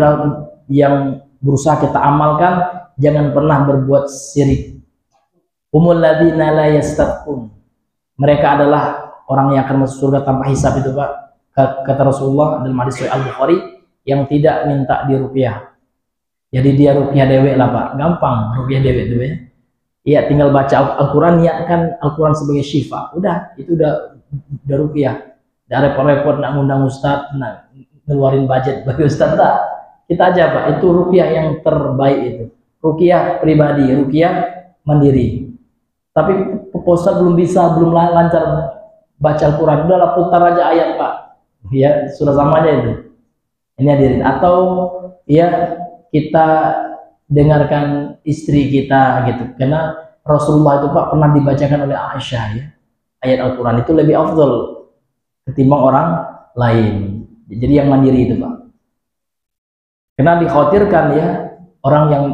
berusaha kita amalkan, jangan pernah berbuat syirik. Humul ladzina la yastaqun. Mereka adalah orang yang akan masuk surga tanpa hisab itu, Pak. Kata Rasulullah dalam hadis Al-Bukhari, yang tidak minta diruqyah. Jadi dia ruqyah dewek lah, Pak. Gampang ruqyah dewek itu ya. Iya, tinggal baca Al-Qur'an, niatkan Al-Qur'an sebagai syifa. Udah, itu udah ruqyah. Tidak repot-repot nak ngundang ustaz, nak ngeluarin budget bagi ustaz, tak. Kita aja, Pak, itu ruqyah yang terbaik itu. Ruqyah pribadi, ruqyah mandiri. Tapi ustaz belum lancar baca Al-Quran, udahlah putar aja ayat, Pak. Ya, sudah samanya itu. Ini hadirin. Atau ya kita dengarkan istri kita gitu. Karena Rasulullah itu, Pak, pernah dibacakan oleh Aisyah ya. Ayat Al-Quran itu lebih afdol ketimbang orang lain. Jadi yang mandiri itu, Pak. Karena dikhawatirkan ya, orang yang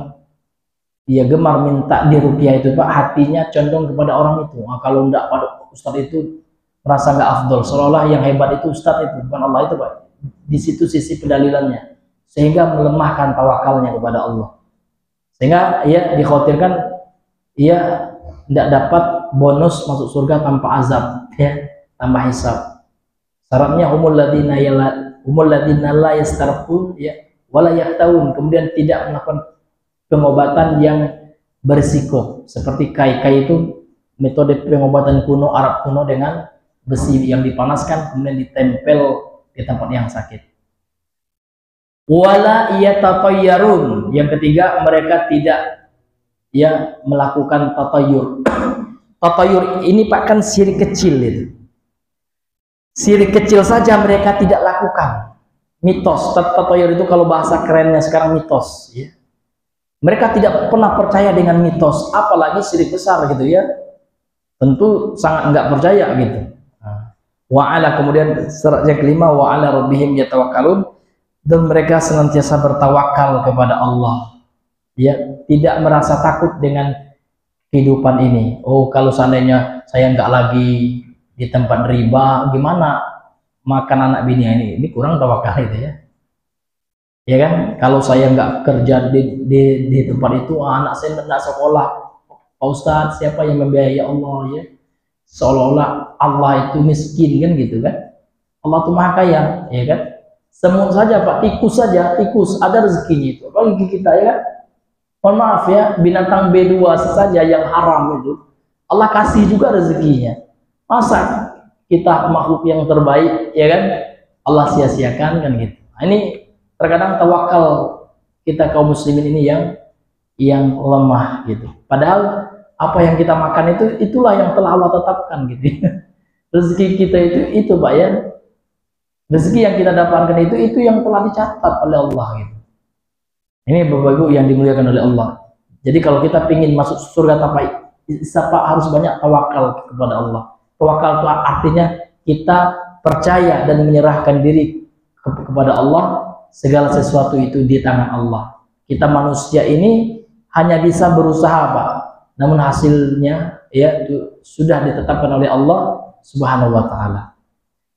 dia gemar minta diruqyah itu, Pak, hatinya condong kepada orang itu. Nah, kalau enggak pada ustaz itu merasa nggak afdol, seolah-olah yang hebat itu ustaz itu, bukan Allah itu, Pak. Di situ sisi pendalilannya, sehingga melemahkan tawakalnya kepada Allah. Sehingga ya dikhawatirkan ia tidak dapat bonus masuk surga tanpa azab, ya, tanpa hisab. Syaratnya humul ladzina la yastarqun ya wala yaktawun, kemudian tidak melakukan pengobatan yang berisiko seperti kai itu, metode pengobatan kuno Arab kuno dengan besi yang dipanaskan kemudian ditempel di tempat yang sakit. Wala yatatayyarun, yang ketiga mereka tidak ya melakukan tatayyur. Tatayyur ini, Pak, kan syirik kecil itu. Syirik kecil saja mereka tidak lakukan. Mitos, tatayyur itu kalau bahasa kerennya sekarang mitos ya. Mereka tidak pernah percaya dengan mitos, apalagi syirik besar gitu ya. Tentu sangat enggak percaya gitu. Wa'ala, kemudian syarat yang kelima, wa'ala rabbihim yatawakkalun, dan mereka senantiasa bertawakal kepada Allah. Ya, tidak merasa takut dengan kehidupan ini. Oh, kalau seandainya saya enggak lagi di tempat riba, gimana makan anak bini ini kurang tawakal itu ya. Ya kan, kalau saya nggak kerja di tempat itu, anak saya nggak sekolah, Pak Ustadz, siapa yang membiayai Allah ya? Seolah-olah Allah itu miskin kan gitu kan? Allah itu maha kaya, ya kan? Semut saja, Pak, tikus saja, tikus ada rezekinya itu. Apalagi kita ya kan? Mohon maaf ya, binatang B2 saja yang haram itu Allah kasih juga rezekinya. Masa kita makhluk yang terbaik ya kan Allah sia-siakan kan gitu. Nah, ini terkadang tawakal kita kaum muslimin ini yang lemah gitu. Padahal apa yang kita makan itulah yang telah Allah tetapkan gitu. Rezeki kita itu, Pak ya. Rezeki yang kita dapatkan itu yang telah dicatat oleh Allah gitu. Ini Bapak Ibu yang dimuliakan oleh Allah. Jadi kalau kita ingin masuk surga tanpa hisab, harus banyak tawakal kepada Allah. Tawakal itu artinya kita percaya dan menyerahkan diri kepada Allah, segala sesuatu itu di tangan Allah. Kita manusia ini hanya bisa berusaha, Pak, namun hasilnya ya itu sudah ditetapkan oleh Allah Subhanahu wa taala.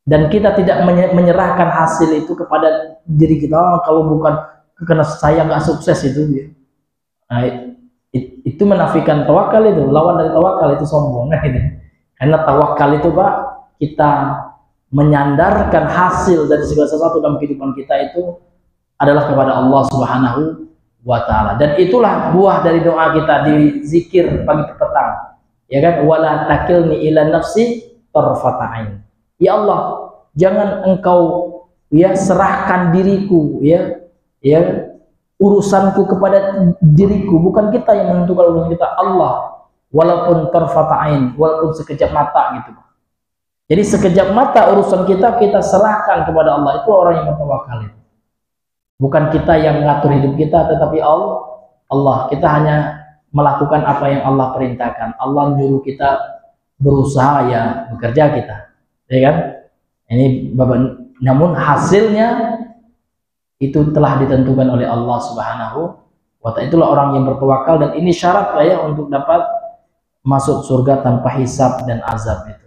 Dan kita tidak menyerahkan hasil itu kepada diri kita. Oh, kalau bukan karena saya nggak sukses itu ya. Nah, itu menafikan tawakal, itu lawan dari tawakal itu sombong kan gitu. Karena tawakal itu, Pak, kita menyandarkan hasil dari segala sesuatu dalam kehidupan kita itu adalah kepada Allah Subhanahu wa taala. Dan itulah buah dari doa kita di zikir pagi petang. ya kan, wala takilni ila nafsi tarfata'in. Ya Allah, jangan engkau ya serahkan diriku ya urusanku kepada diriku, bukan kita yang menentukan urusan kita, Allah, walaupun tarfata'in, walaupun sekejap mata gitu. Jadi sekejap mata urusan kita serahkan kepada Allah, itu orang yang bertawakal itu. Bukan kita yang mengatur hidup kita, tetapi Allah. Kita hanya melakukan apa yang Allah perintahkan. Allah menyuruh kita berusaha, ya bekerja kita, ya kan? Ini Bapak, namun hasilnya itu telah ditentukan oleh Allah Subhanahu wa Ta'ala. Itulah orang yang bertawakal, dan ini syarat Pak ya untuk dapat masuk surga tanpa hisab dan azab itu.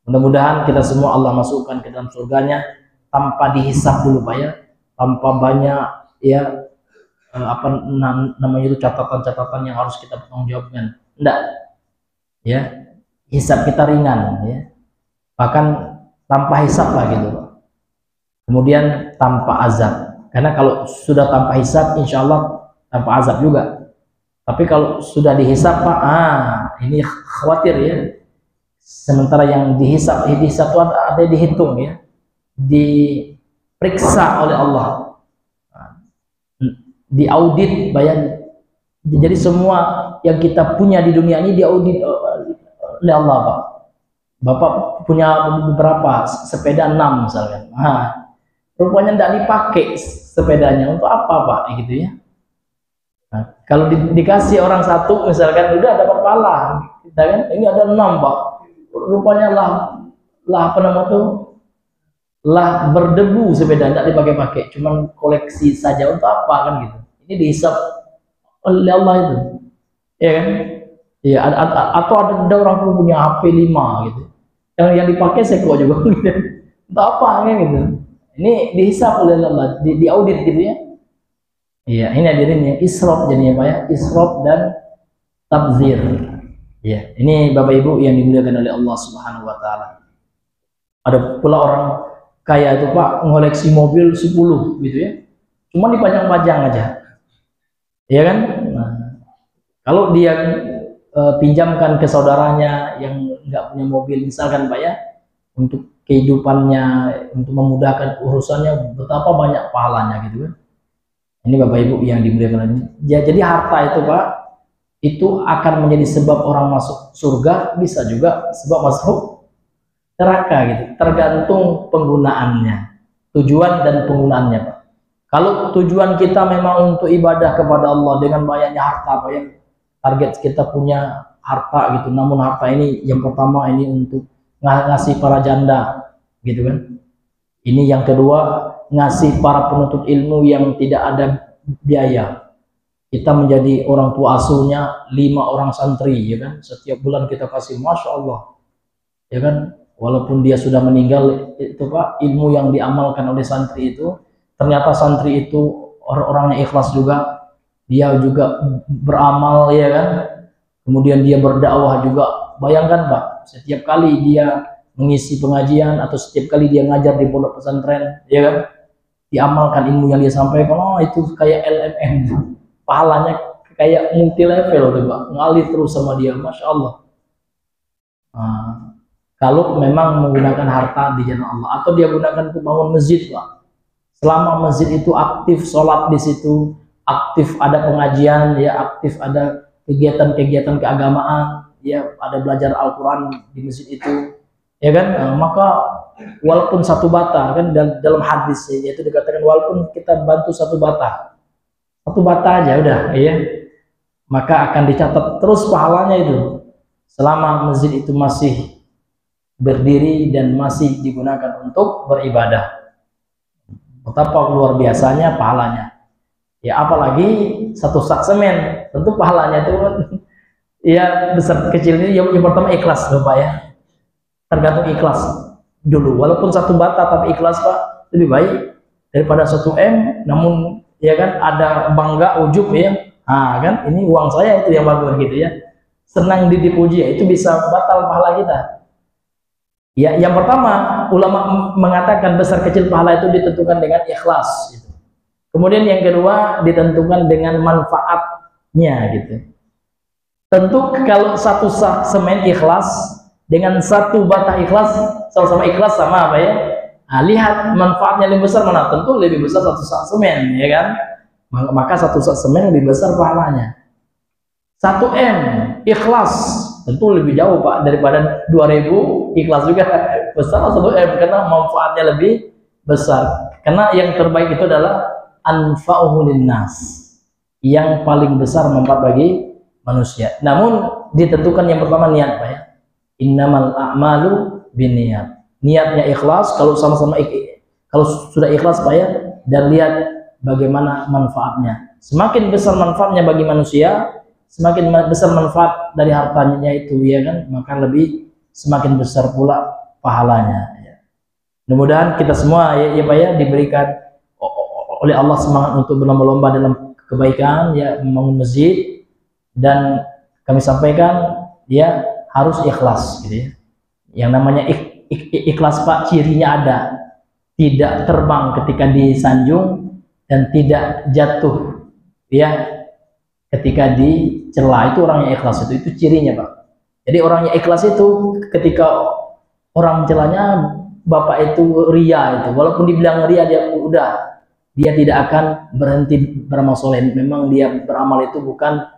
Mudah-mudahan kita semua Allah masukkan ke dalam surganya tanpa dihisab dulu Pak ya, tanpa banyak ya apa namanya itu catatan-catatan yang harus kita pertanggungjawabkan. Enggak. Ya. Hisab kita ringan ya. Bahkan tanpa hisab lah gitu. Kemudian tanpa azab. Karena kalau sudah tanpa hisab, insya Allah tanpa azab juga. Tapi kalau sudah dihisab Pak, ini khawatir ya. Sementara yang dihisab itu ada dihitung ya, diperiksa oleh Allah, diaudit, bayang. Jadi semua yang kita punya di dunia ini diaudit oleh Allah Pak. Bapak punya beberapa sepeda 6 misalkan. Rupanya tidak dipakai sepedanya, untuk apa Pak gitu ya. Kalau dikasih orang satu misalkan udah dapat pahala, kita kan ini ada 6 Pak. Rupanya lah berdebu sepeda, tidak dipakai-pakai, cuman koleksi saja, untuk apa kan gitu. Ini dihisab oleh Allah itu, ya kan? Ya, atau ada orang pun punya HP 5 gitu, yang dipakai seko juga gitu. Untuk apa kan gitu. Ini dihisab oleh Allah, diaudit gitu ya. Iya, ini hadirin ya, israf jadinya Pak ya, israf dan tabzir. Ya, ini Bapak Ibu yang dimuliakan oleh Allah Subhanahu wa Ta'ala. Ada pula orang kaya itu Pak, ngoleksi mobil 10 gitu ya, cuma dipajang-pajang aja, ya kan? Nah, kalau dia pinjamkan ke saudaranya yang nggak punya mobil misalkan Pak ya, untuk kehidupannya, untuk memudahkan urusannya, betapa banyak pahalanya gitu kan. Ini Bapak Ibu yang dimuliakan oleh Allah. Ya, jadi harta itu Pak, itu akan menjadi sebab orang masuk surga, bisa juga sebab masuk neraka gitu, tergantung penggunaannya, tujuan dan penggunaannya Pak. Kalau tujuan kita memang untuk ibadah kepada Allah dengan banyaknya harta Pak ya, target kita punya harta gitu, namun harta ini yang pertama ini untuk ngasih para janda gitu kan, ini yang kedua ngasih para penuntut ilmu yang tidak ada biaya. Kita menjadi orang tua asuhnya 5 orang santri, ya kan? Setiap bulan kita kasih, masya Allah, ya kan? Walaupun dia sudah meninggal, itu Pak, ilmu yang diamalkan oleh santri itu, ternyata santri itu orang-orangnya ikhlas juga, dia juga beramal, ya kan? Kemudian dia berdakwah juga. Bayangkan Pak, setiap kali dia mengisi pengajian atau setiap kali dia ngajar di pondok pesantren, ya kan? Diamalkan ilmu yang dia sampaikan, itu kayak LMM. Pahalanya kayak multi level tuh Pak, ngalir terus sama dia, masya Allah. Kalau memang menggunakan harta di jalan Allah, atau dia gunakan untuk bangun masjid Pak, selama masjid itu aktif sholat di situ, aktif ada pengajian, ya aktif ada kegiatan-kegiatan keagamaan, ya ada belajar Al-Quran di masjid itu, ya kan, maka walaupun 1 bata kan, dalam hadis yaitu dikatakan walaupun kita bantu 1 bata aja udah ya, maka akan dicatat terus pahalanya itu selama masjid itu masih berdiri dan masih digunakan untuk beribadah. Betapa luar biasanya pahalanya ya, apalagi 1 sak semen, tentu pahalanya itu ya besar kecil. Ini yang pertama ikhlas Bapak ya, tergantung ikhlas dulu, walaupun 1 bata tapi ikhlas Pak, lebih baik daripada 1 M namun ya kan ada bangga ujub ya, kan ini uang saya itu yang bagus gitu ya, senang dipuji ya, itu bisa batal pahala kita ya. Yang pertama ulama mengatakan besar kecil pahala itu ditentukan dengan ikhlas gitu. Kemudian yang kedua ditentukan dengan manfaatnya gitu. Tentu kalau satu sak semen ikhlas dengan satu bata ikhlas, sama-sama ikhlas sama apa ya? Nah, lihat manfaatnya lebih besar mana? Tentu lebih besar satu sak semen, ya kan? Maka satu sak semen lebih besar pahalanya. 1 M ikhlas tentu lebih jauh Pak daripada 2000 ikhlas juga besar 1 M karena manfaatnya lebih besar. Karena yang terbaik itu adalah anfa'uhu linnas, yang paling besar manfaat bagi manusia. Namun ditentukan yang pertama niat Pak ya. Innamal a'malu binniyat. Niatnya ikhlas, kalau sama-sama kalau sudah ikhlas Pak ya, dan lihat bagaimana manfaatnya. Semakin besar manfaatnya bagi manusia, semakin besar manfaat dari hartanya itu, ya kan, maka semakin besar pula pahalanya ya. Mudah-mudahan kita semua ya Pak ya diberikan oleh Allah semangat untuk berlomba-lomba dalam kebaikan ya, membangun masjid, dan kami sampaikan ya harus ikhlas gitu ya. Yang namanya ikhlas Pak, cirinya ada, tidak terbang ketika disanjung dan tidak jatuh ya ketika dicela. Itu orang yang ikhlas, itu cirinya Pak. Jadi orang yang ikhlas itu ketika orang mencelanya Bapak itu ria, itu walaupun dibilang ria dia tidak akan berhenti beramal soleh. Memang dia beramal itu bukan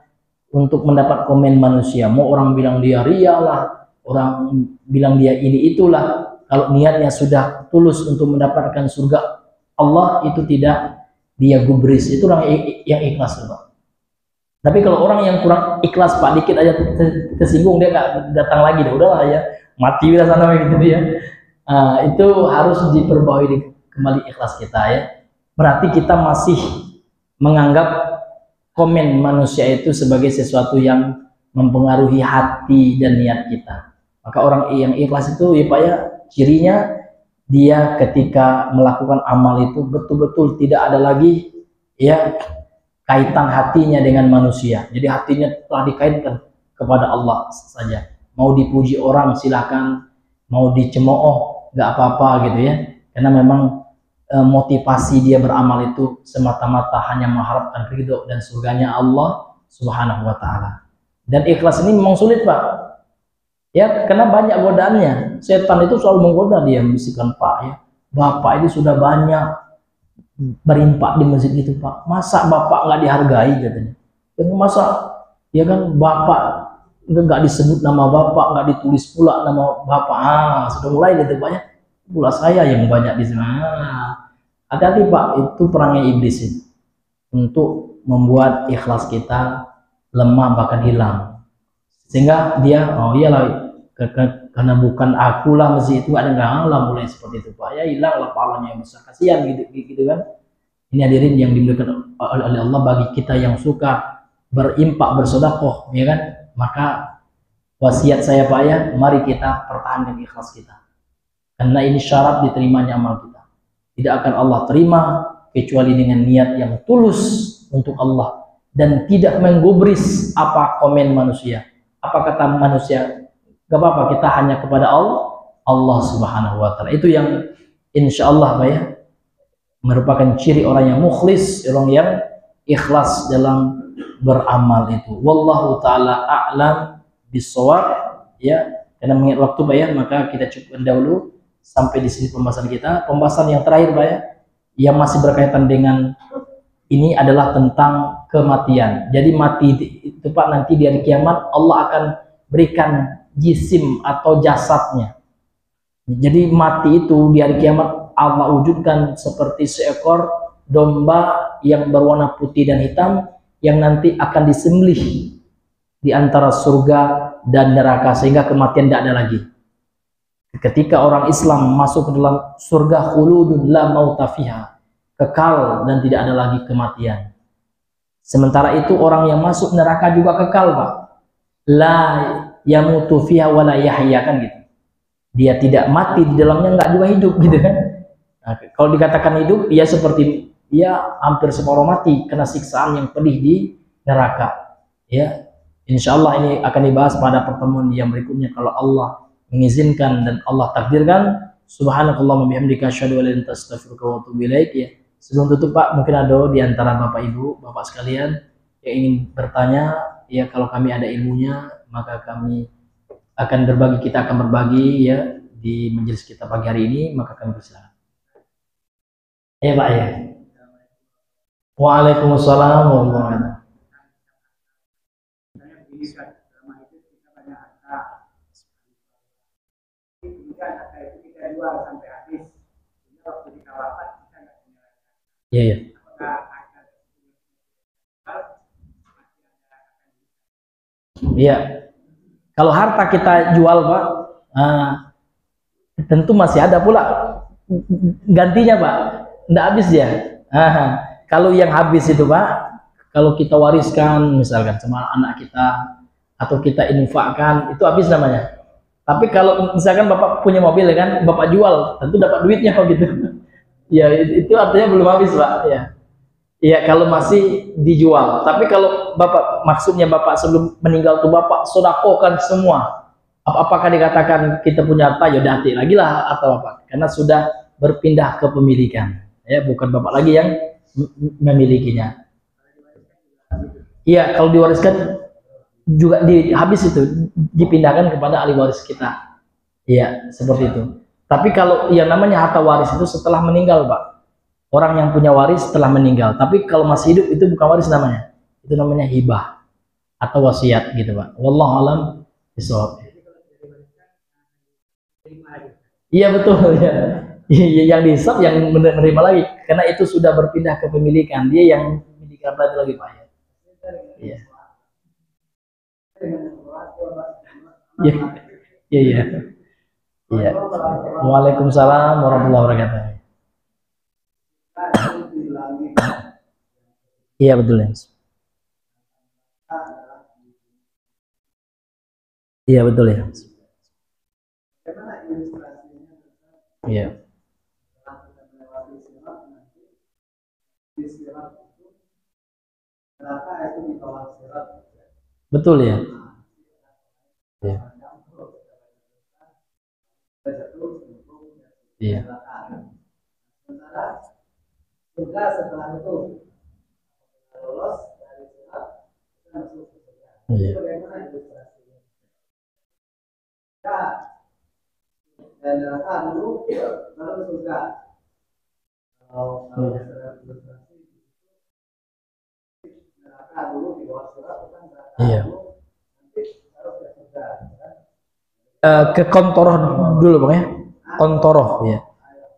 untuk mendapat komen manusia, mau orang bilang dia ria lah, orang bilang dia ini itulah. Kalau niatnya sudah tulus untuk mendapatkan surga Allah, itu tidak dia gubris, itu orang yang ikhlas Pak. Tapi kalau orang yang kurang ikhlas Pak, dikit aja tersinggung dia nggak datang lagi, udahlah ya, mati udah sana gitu dia. Itu harus diperbaiki kembali ikhlas kita ya. Berarti kita masih menganggap komen manusia itu sebagai sesuatu yang mempengaruhi hati dan niat kita. Maka orang yang ikhlas itu ya Pak ya, cirinya dia ketika melakukan amal itu betul-betul tidak ada lagi ya kaitan hatinya dengan manusia. Jadi hatinya telah dikaitkan kepada Allah saja. Mau dipuji orang silahkan, mau dicemooh nggak apa-apa gitu ya. Karena memang motivasi dia beramal itu semata-mata hanya mengharapkan ridho dan surganya Allah Subhanahu wa Ta'ala. Dan ikhlas ini memang sulit Pak ya, karena banyak godaannya. Setan itu selalu menggoda dia, membisikkan, Pak ya, Bapak ini sudah banyak berimpak di masjid itu Pak, masa Bapak nggak dihargai katanya. Masa ya kan Bapak nggak disebut nama Bapak, nggak ditulis pula nama Bapak. Sudah mulai gitu Pak ya, pula saya yang banyak di sana. Hati-hati Pak, itu perangnya iblis itu, untuk membuat ikhlas kita lemah bahkan hilang, sehingga dia oh iyalah karena bukan akulah masjid itu ada nggak mulai seperti itu Pak ya, hilang lah pahalanya yang besar, kasihan gitu kan. Ini hadirin yang dimuliakan oleh Allah, bagi kita yang suka berimpak bersedekah ya kan, maka wasiat saya Pak ya, mari kita pertahankan ikhlas kita, karena ini syarat diterimanya amal kita. Tidak akan Allah terima kecuali dengan niat yang tulus untuk Allah dan tidak menggubris apa komen manusia, apa kata manusia. Gak apa-apa, kita hanya kepada Allah Subhanahu wa Ta'ala. Itu yang insya Allah Pak ya, merupakan ciri orang yang mukhlis, orang yang ikhlas dalam beramal itu. Wallahu ta'ala a'lam bissawab ya. Karena mengingat waktu Pak ya, maka kita cukupkan dahulu sampai di sini pembahasan kita. Pembahasan yang terakhir Pak ya, yang masih berkaitan dengan ini adalah tentang kematian. Jadi mati itu Pak, nanti di hari kiamat Allah akan berikan jisim atau jasadnya. Jadi mati itu di hari kiamat Allah wujudkan seperti seekor domba yang berwarna putih dan hitam, yang nanti akan disembelih di antara surga dan neraka, sehingga kematian tidak ada lagi. Ketika orang Islam masuk ke dalam surga, khuludun la mauta fiha, kekal dan tidak ada lagi kematian. Sementara itu orang yang masuk neraka juga kekal Pak, la yamutu fiha wa la yahya, kan gitu. Dia tidak mati di dalamnya, enggak juga hidup gitu kan. Nah, kalau dikatakan hidup, ya seperti dia hampir separuh mati kena siksaan yang pedih di neraka. Ya, insya Allah ini akan dibahas pada pertemuan yang berikutnya kalau Allah mengizinkan dan Allah takdirkan. Subhanakallahumma bihamdika asyhadu an la ilaha illa anta astaghfiruka wa atubu ilaik ya. Sebelum tutup Pak, mungkin ada di antara Bapak Ibu, Bapak sekalian yang ingin bertanya ya kalau kami ada ilmunya maka kami akan berbagi, kita akan berbagi ya di majelis kita pagi hari ini, maka kami persilakan. Ya Pak ya. Waalaikumsalam warahmatullahi wabarakatuh. Iya, iya. Iya. Kalau harta kita jual, Pak, tentu masih ada pula gantinya, Pak. Nggak habis ya. Kalau yang habis itu, Pak, kalau kita wariskan misalkan sama anak kita atau kita infakkan, itu habis namanya. Tapi kalau misalkan Bapak punya mobil ya kan, Bapak jual, tentu dapat duitnya kok gitu. Ya, itu artinya belum habis, Pak. Ya. Iya, kalau masih dijual. Tapi kalau Bapak, maksudnya Bapak sebelum meninggal tuh Bapak sodakokan semua. Apakah dikatakan kita punya harta, ya udah lagi lah atau apa? Karena sudah berpindah ke pemilikan. Ya, bukan Bapak lagi yang memilikinya. Iya, kalau diwariskan juga habis itu dipindahkan kepada ahli waris kita. Iya, seperti itu. Tapi kalau yang namanya harta waris itu setelah meninggal, Pak. Orang yang punya waris setelah meninggal. Tapi kalau masih hidup itu bukan waris namanya. Itu namanya hibah atau wasiat gitu, Pak. Wallahu alam bishawab. Iya betul ya. Yang dihisab yang menerima lagi karena itu sudah berpindah ke pemilikan. Dia yang memiliki harta itu lagi, Pak. Iya. Iya. Iya, iya. Iya. Waalaikumsalam warahmatullahi wabarakatuh. Iya betul ya. Iya betul ya. Iya. Betul ya. Iya. Iya. Setelah itu lolos dari sirat kita masuk ke surga. Itu bagaimana ilustrasinya? Dan neraka dulu baru surga. Kalau ilustrasi neraka dulu di bawah sirat bukan neraka dulu nanti harus ke surga. Ke kontoroh dulu Bang ya. Kontoroh ya.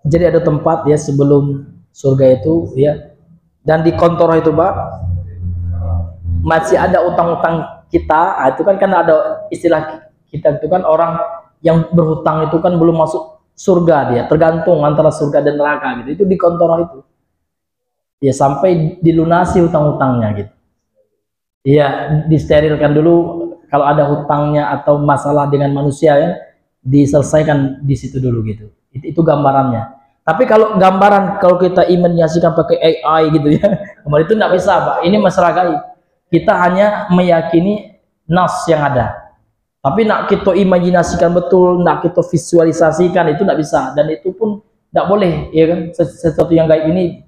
Jadi ada tempat ya sebelum surga itu ya, dan di kontoroh itu Pak masih ada utang-utang kita. Itu kan ada istilah kita itu kan orang yang berhutang itu kan belum masuk surga, dia tergantung antara surga dan neraka gitu. Itu di kontoroh itu ya sampai dilunasi hutang-hutangnya gitu. Iya, disterilkan dulu kalau ada hutangnya atau masalah dengan manusia ya, diselesaikan di situ dulu gitu. Itu gambarannya. Tapi kalau gambaran, kalau kita imajinasikan pakai AI gitu ya, kemarin itu nggak bisa Pak. Ini masalah gaib. Kita hanya meyakini nas yang ada. Tapi nak kita imajinasikan betul, nak kita visualisasikan itu nggak bisa. Dan itu pun nggak boleh, ya kan? Sesuatu yang gaib ini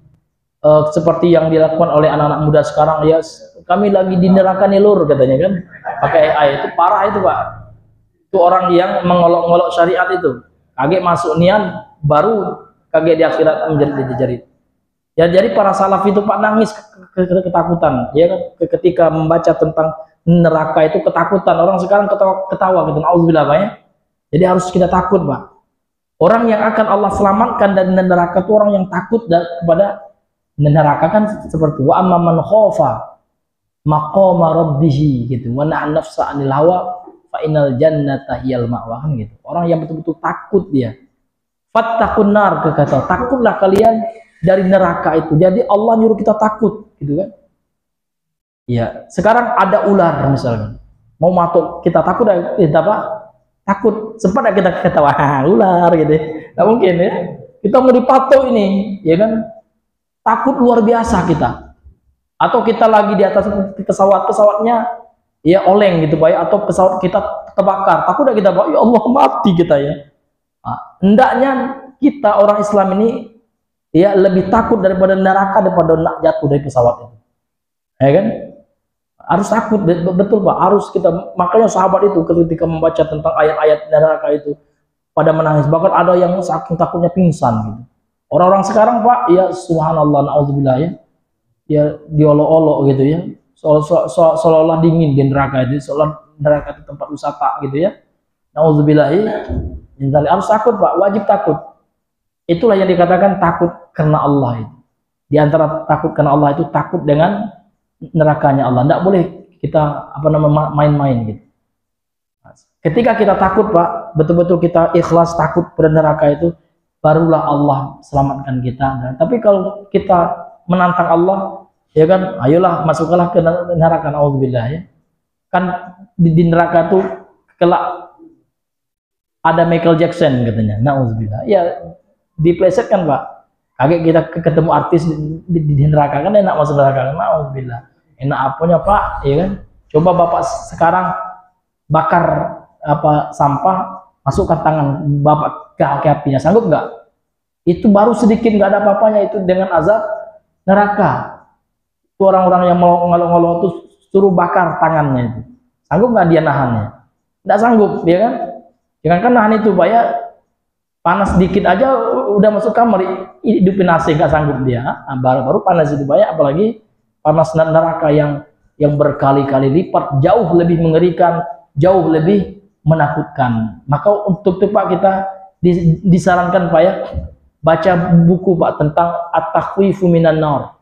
seperti yang dilakukan oleh anak-anak muda sekarang ya. Kami lagi di neraka nih lur katanya kan, pakai AI itu parah itu Pak. Itu orang yang mengolok-olok syariat itu. Kaget masuk nian baru kaget di akhirat menjadi ya. Jadi para salaf itu Pak nangis ketakutan ya kan, ketika membaca tentang neraka itu ketakutan. Orang sekarang ketawa gitu, auzubillah Pak ya. Jadi harus kita takut Pak. Orang yang akan Allah selamatkan dari neraka itu orang yang takut kepada neraka kan seperti wa amma man khafa maqama rabbih gitu wa nahan nafsa 'anil hawa fa innal jannata hiyal ma'wa kan gitu. Orang yang betul-betul takut dia. Fattaqun nar, kata takutlah kalian dari neraka itu. Jadi Allah nyuruh kita takut gitu kan. Ya, sekarang ada ular misalnya. Mau masuk kita takut kita apa? Takut. Sempat kita ketawa ular gitu. Enggak mungkin ya. Kita mau dipatok ini, ya kan? Takut luar biasa kita. Atau kita lagi di atas pesawatnya ya oleng gitu Pak ya, atau pesawat kita terbakar. Takut kita Pak, ya Allah mati kita ya. Hendaknya kita orang Islam ini ya lebih takut daripada neraka daripada nak jatuh dari pesawat itu, ya kan? Harus takut, betul Pak, harus kita. Makanya sahabat itu ketika membaca tentang ayat-ayat neraka itu pada menangis, bahkan ada yang saking takutnya pingsan gitu. Orang-orang sekarang Pak, ya subhanallah, naudzubillah ya, ya diolok-olok gitu ya, seolah-olah dingin di neraka itu, seolah neraka itu tempat wisata gitu ya, naudzubillah ya. Harus takut Pak, wajib takut. Itulah yang dikatakan takut karena Allah itu. Di antara takut karena Allah itu takut dengan nerakanya Allah. Tidak boleh kita main-main gitu. Ketika kita takut Pak, betul-betul kita ikhlas takut pada neraka itu, barulah Allah selamatkan kita. Nah, tapi kalau kita menantang Allah, ya kan, ayolah masuklah ke neraka, naudzubillah ya. Kan di neraka tuh kelak ada Michael Jackson katanya, naudzubillah. Ya diplesetkan Pak. Kaget kita ketemu artis di neraka, kan enak masuk neraka, naudzubillah. Enak apanya Pak, ya kan? Coba Bapak sekarang bakar sampah, masukkan tangan Bapak ke apinya, sanggup nggak? Itu baru sedikit, nggak ada apa-apanya itu dengan azab neraka. Itu orang-orang yang mau ngolok-ngolok itu suruh bakar tangannya itu, sanggup nggak dia nahannya? Nggak sanggup, ya kan? Jangankan nahan itu Pak ya, panas dikit aja udah masuk kamar hidupin AC, nggak sanggup dia. Baru panas itu Pak ya, apalagi panas neraka yang berkali-kali lipat, jauh lebih mengerikan, jauh lebih menakutkan. Maka untuk itu Pak, kita disarankan Pak ya, baca buku Pak tentang at-takhwifu minan nar.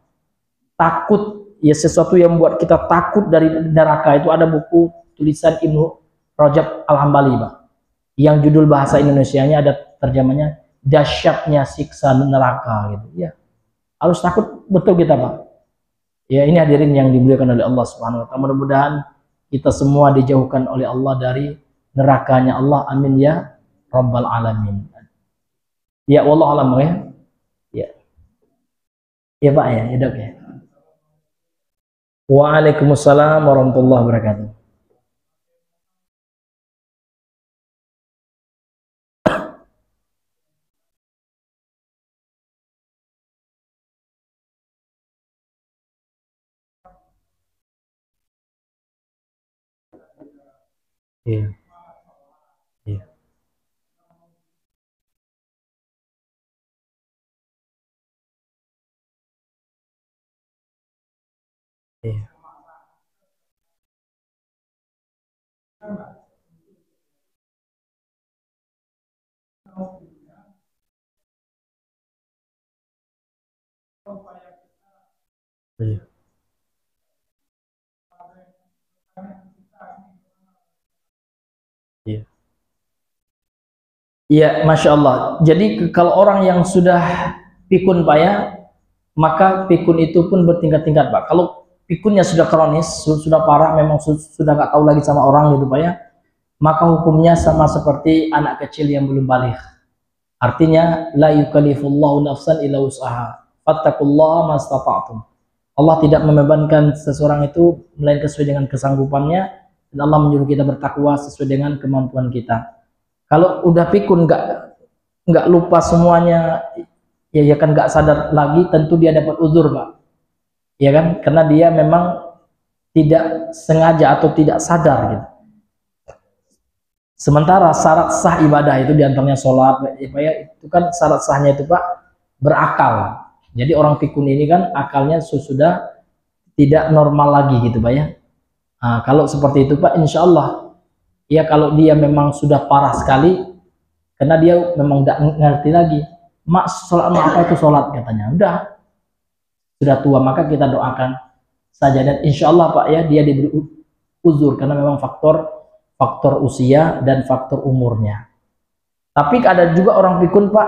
Takut ya, sesuatu yang membuat kita takut dari neraka itu ada buku tulisan Ibnu Rajab Al-Hambali Pak, yang judul bahasa Indonesianya ada terjemahnya dahsyatnya siksa neraka gitu ya. Harus takut betul kita Pak. Ya, ini hadirin yang dimuliakan oleh Allah Subhanahu wa taala. Mudah-mudahan kita semua dijauhkan oleh Allah dari nerakanya Allah. Amin ya rabbal alamin. Ya, wallahu alam ya. Ya. Ya Pak ya, Dok ya. Waalaikumsalam warahmatullahi wabarakatuh. Iya, iya, iya, iya, iya. Iya, Masya Allah. Jadi kalau orang yang sudah pikun Pak ya, maka pikun itu pun bertingkat-tingkat Pak. Kalau pikunnya sudah kronis, sudah parah, memang sudah nggak tahu lagi sama orang gitu Pak ya, maka hukumnya sama seperti anak kecil yang belum balik. Artinya, la yukallifullahu nafsan illa wus'aha. Fattaqullaha mastata'tum. Allah tidak membebankan seseorang itu melainkan sesuai dengan kesanggupannya, dan Allah menyuruh kita bertakwa sesuai dengan kemampuan kita. Kalau udah pikun nggak lupa semuanya, ya kan nggak sadar lagi, tentu dia dapat uzur Pak, ya kan, karena dia memang tidak sengaja atau tidak sadar gitu. Sementara syarat sah ibadah itu diantaranya sholat, ya, itu kan syarat sahnya itu Pak berakal. Jadi orang pikun ini kan akalnya sudah tidak normal lagi gitu Pak ya. Nah, kalau seperti itu Pak, insya Allah ya, kalau dia memang sudah parah sekali, karena dia memang tidak ngerti lagi, sholat apa itu sholat katanya, sudah tua, maka kita doakan saja, dan insya Allah Pak ya, dia diberi uzur karena memang faktor usia dan faktor umurnya. Tapi ada juga orang pikun Pak,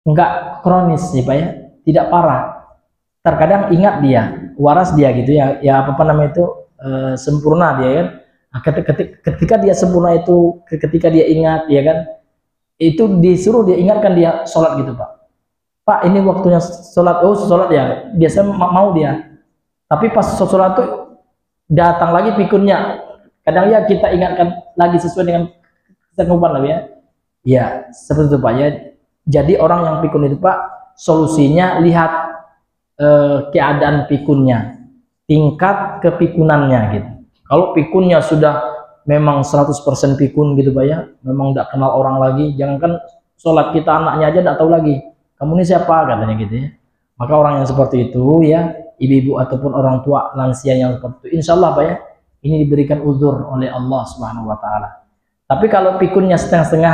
enggak kronis nih Pak ya, tidak parah, terkadang ingat dia, waras dia gitu ya, apa namanya itu, sempurna dia kan. Nah, ketika dia sempurna itu, ketika dia ingat ya kan, itu disuruh dia ingatkan dia sholat gitu Pak ini waktunya sholat, oh sholat ya, biasa mau dia, tapi pas sholat tuh datang lagi pikunnya, kadang ya kita ingatkan lagi sesuai dengan kesanggupan lah ya. Ya seperti itu Pak ya. Jadi orang yang pikun itu Pak, solusinya lihat keadaan pikunnya. tingkat kepikunannya gitu. Kalau pikunnya sudah memang 100% pikun gitu Pak ya, memang tidak kenal orang lagi, jangankan sholat, kita anaknya aja tidak tahu lagi kamu ini siapa katanya gitu ya. Maka orang yang seperti itu ya, ibu-ibu ataupun orang tua lansia yang seperti itu, insya Allah Pak ya, ini diberikan uzur oleh Allah Subhanahu wa Ta'ala. Tapi kalau pikunnya setengah-setengah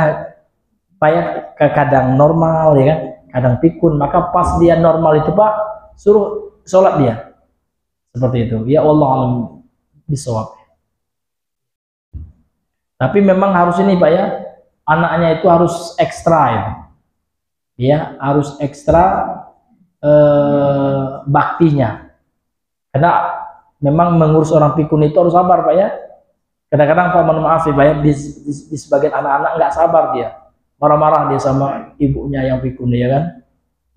Pak ya, kadang normal ya kan, kadang pikun, maka pas dia normal itu Pak, suruh sholat dia seperti itu ya. Allah alam bisawab. Tapi memang harus ini Pak ya, anaknya itu harus ekstra ya, harus ekstra baktinya, karena memang mengurus orang pikun itu harus sabar Pak ya. Kadang-kadang Pak, mohon maaf ya Pak ya, di sebagian anak-anak nggak sabar, dia marah-marah dia sama ibunya yang pikun ya kan.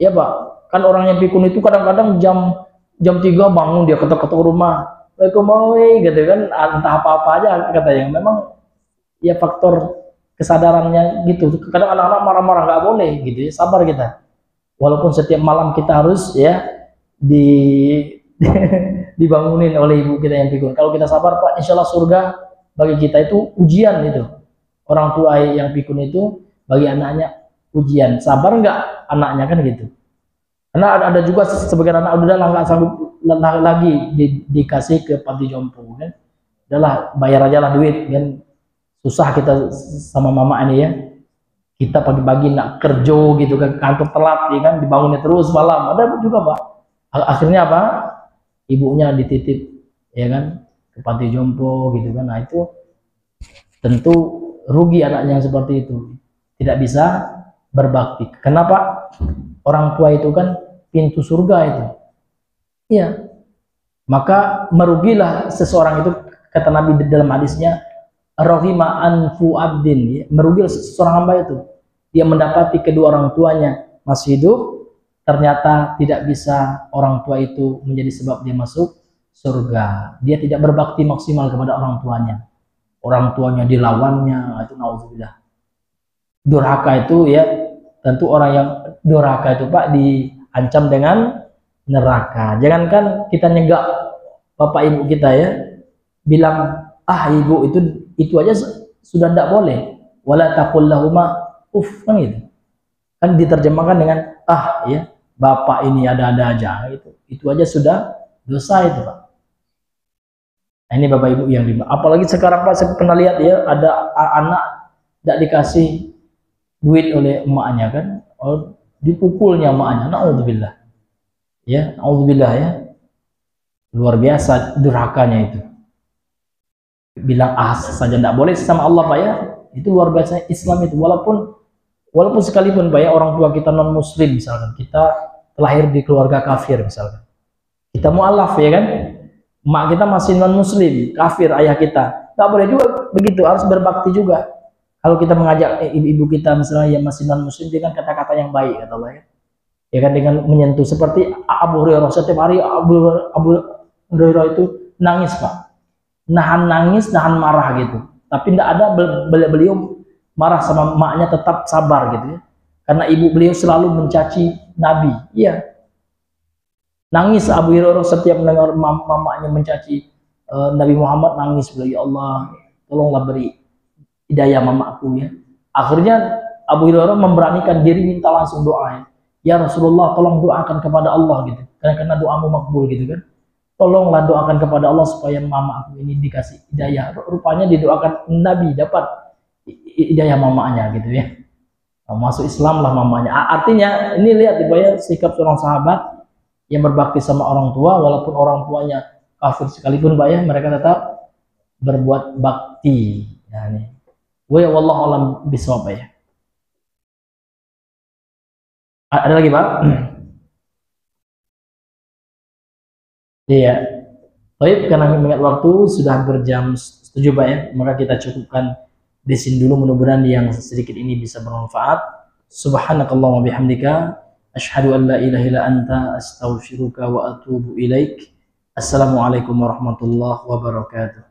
Ya Pak, kan orang yang pikun itu kadang-kadang jam 3 bangun dia ketok-ketok rumah, Waalaikumsalam gitu kan, entah apa-apa aja katanya. Memang ya faktor kesadarannya gitu. Kadang anak-anak marah-marah, nggak boleh gitu ya, sabar kita. Walaupun setiap malam kita harus ya dibangunin oleh ibu kita yang pikun. Kalau kita sabar Pak, insya Allah surga bagi kita itu ujian itu. Orang tua yang pikun itu bagi anaknya ujian. Sabar nggak anaknya kan gitu. Karena ada juga sebagian anak udah nggak sanggup lagi dikasih ke panti jompo kan. Udahlah bayar aja lah duit kan. Susah kita sama mama ini ya. Kita pagi-pagi nak kerja gitu kan, kantor telat ya kan, dibangunnya terus malam. Ada juga Pak. Akhirnya apa? Ibunya dititip ya kan ke panti jompo gitu kan. Nah itu tentu rugi anaknya yang seperti itu, tidak bisa berbakti. Kenapa? Orang tua itu kan pintu surga itu. Iya. Maka merugilah seseorang itu, kata Nabi dalam hadisnya, rahima anfu abdin, ya, merugilah seseorang hamba itu. Dia mendapati kedua orang tuanya masih hidup, ternyata tidak bisa orang tua itu menjadi sebab dia masuk surga. Dia tidak berbakti maksimal kepada orang tuanya. Orang tuanya dilawannya, itu naudzubillah. Durhaka itu ya, tentu orang yang durhaka itu Pak diancam dengan neraka. Jangankan kita nyegak bapak ibu kita ya, bilang ibu itu aja sudah tidak boleh. Wala taqul lahuma uff, kan gitu. Kan diterjemahkan dengan ya bapak ini ada-ada aja, itu aja sudah dosa itu Pak. Nah, ini bapak ibu yang apalagi sekarang Pak, saya pernah lihat ya, ada anak tidak dikasih duit oleh emaknya kan, dipukulnya emaknya, naudzubillah ya, naudzubillah ya, luar biasa durhakanya itu. Bilang saja tidak boleh sama Allah Pak ya, itu luar biasa Islam itu. Walaupun sekalipun Pak ya, orang tua kita non muslim misalkan, kita lahir di keluarga kafir misalkan, kita mualaf ya kan, emak kita masih non muslim, kafir ayah kita, nggak boleh juga begitu, harus berbakti juga. Kalau kita mengajak ibu-ibu kita misalnya yang masih non muslim dengan kata-kata yang baik, kata Allah ya kan, dengan menyentuh. Seperti Abu Hurairah, setiap hari Abu Hurairah itu nangis Pak, nahan nangis, nahan marah gitu, tapi tidak ada beliau marah sama emaknya, tetap sabar gitu ya, karena ibu beliau selalu mencaci Nabi. Iya, nangis Abu Hurairah setiap mendengar mamanya mencaci Nabi Muhammad, nangis beliau, ya Allah tolonglah beri hidayah mamaku ya. Akhirnya Abu Hurairah memberanikan diri minta langsung doa ya Rasulullah, tolong doakan kepada Allah gitu, karena doamu makbul gitu kan, tolonglah doakan kepada Allah supaya mama aku ini dikasih hidayah. Rupanya didoakan Nabi, dapat hidayah mamanya gitu ya, masuk Islam lah mamanya. Artinya ini lihat ya, sikap seorang sahabat yang berbakti sama orang tua, walaupun orang tuanya kafir sekalipun Pak ya, mereka tetap berbuat bakti. Nah, ini wallahu alam bisawab ya. Ada lagi Pak? Iya. Baik, karena mengingat waktu sudah berjam 7 Pak ya, maka kita cukupkan di sini dulu. Mudah-mudahan yang sedikit ini bisa bermanfaat. Subhanakallahumma bihamdika asyhadu an la ilaha illa anta astaghfiruka wa atubu ilaik. Assalamualaikum warahmatullahi wabarakatuh.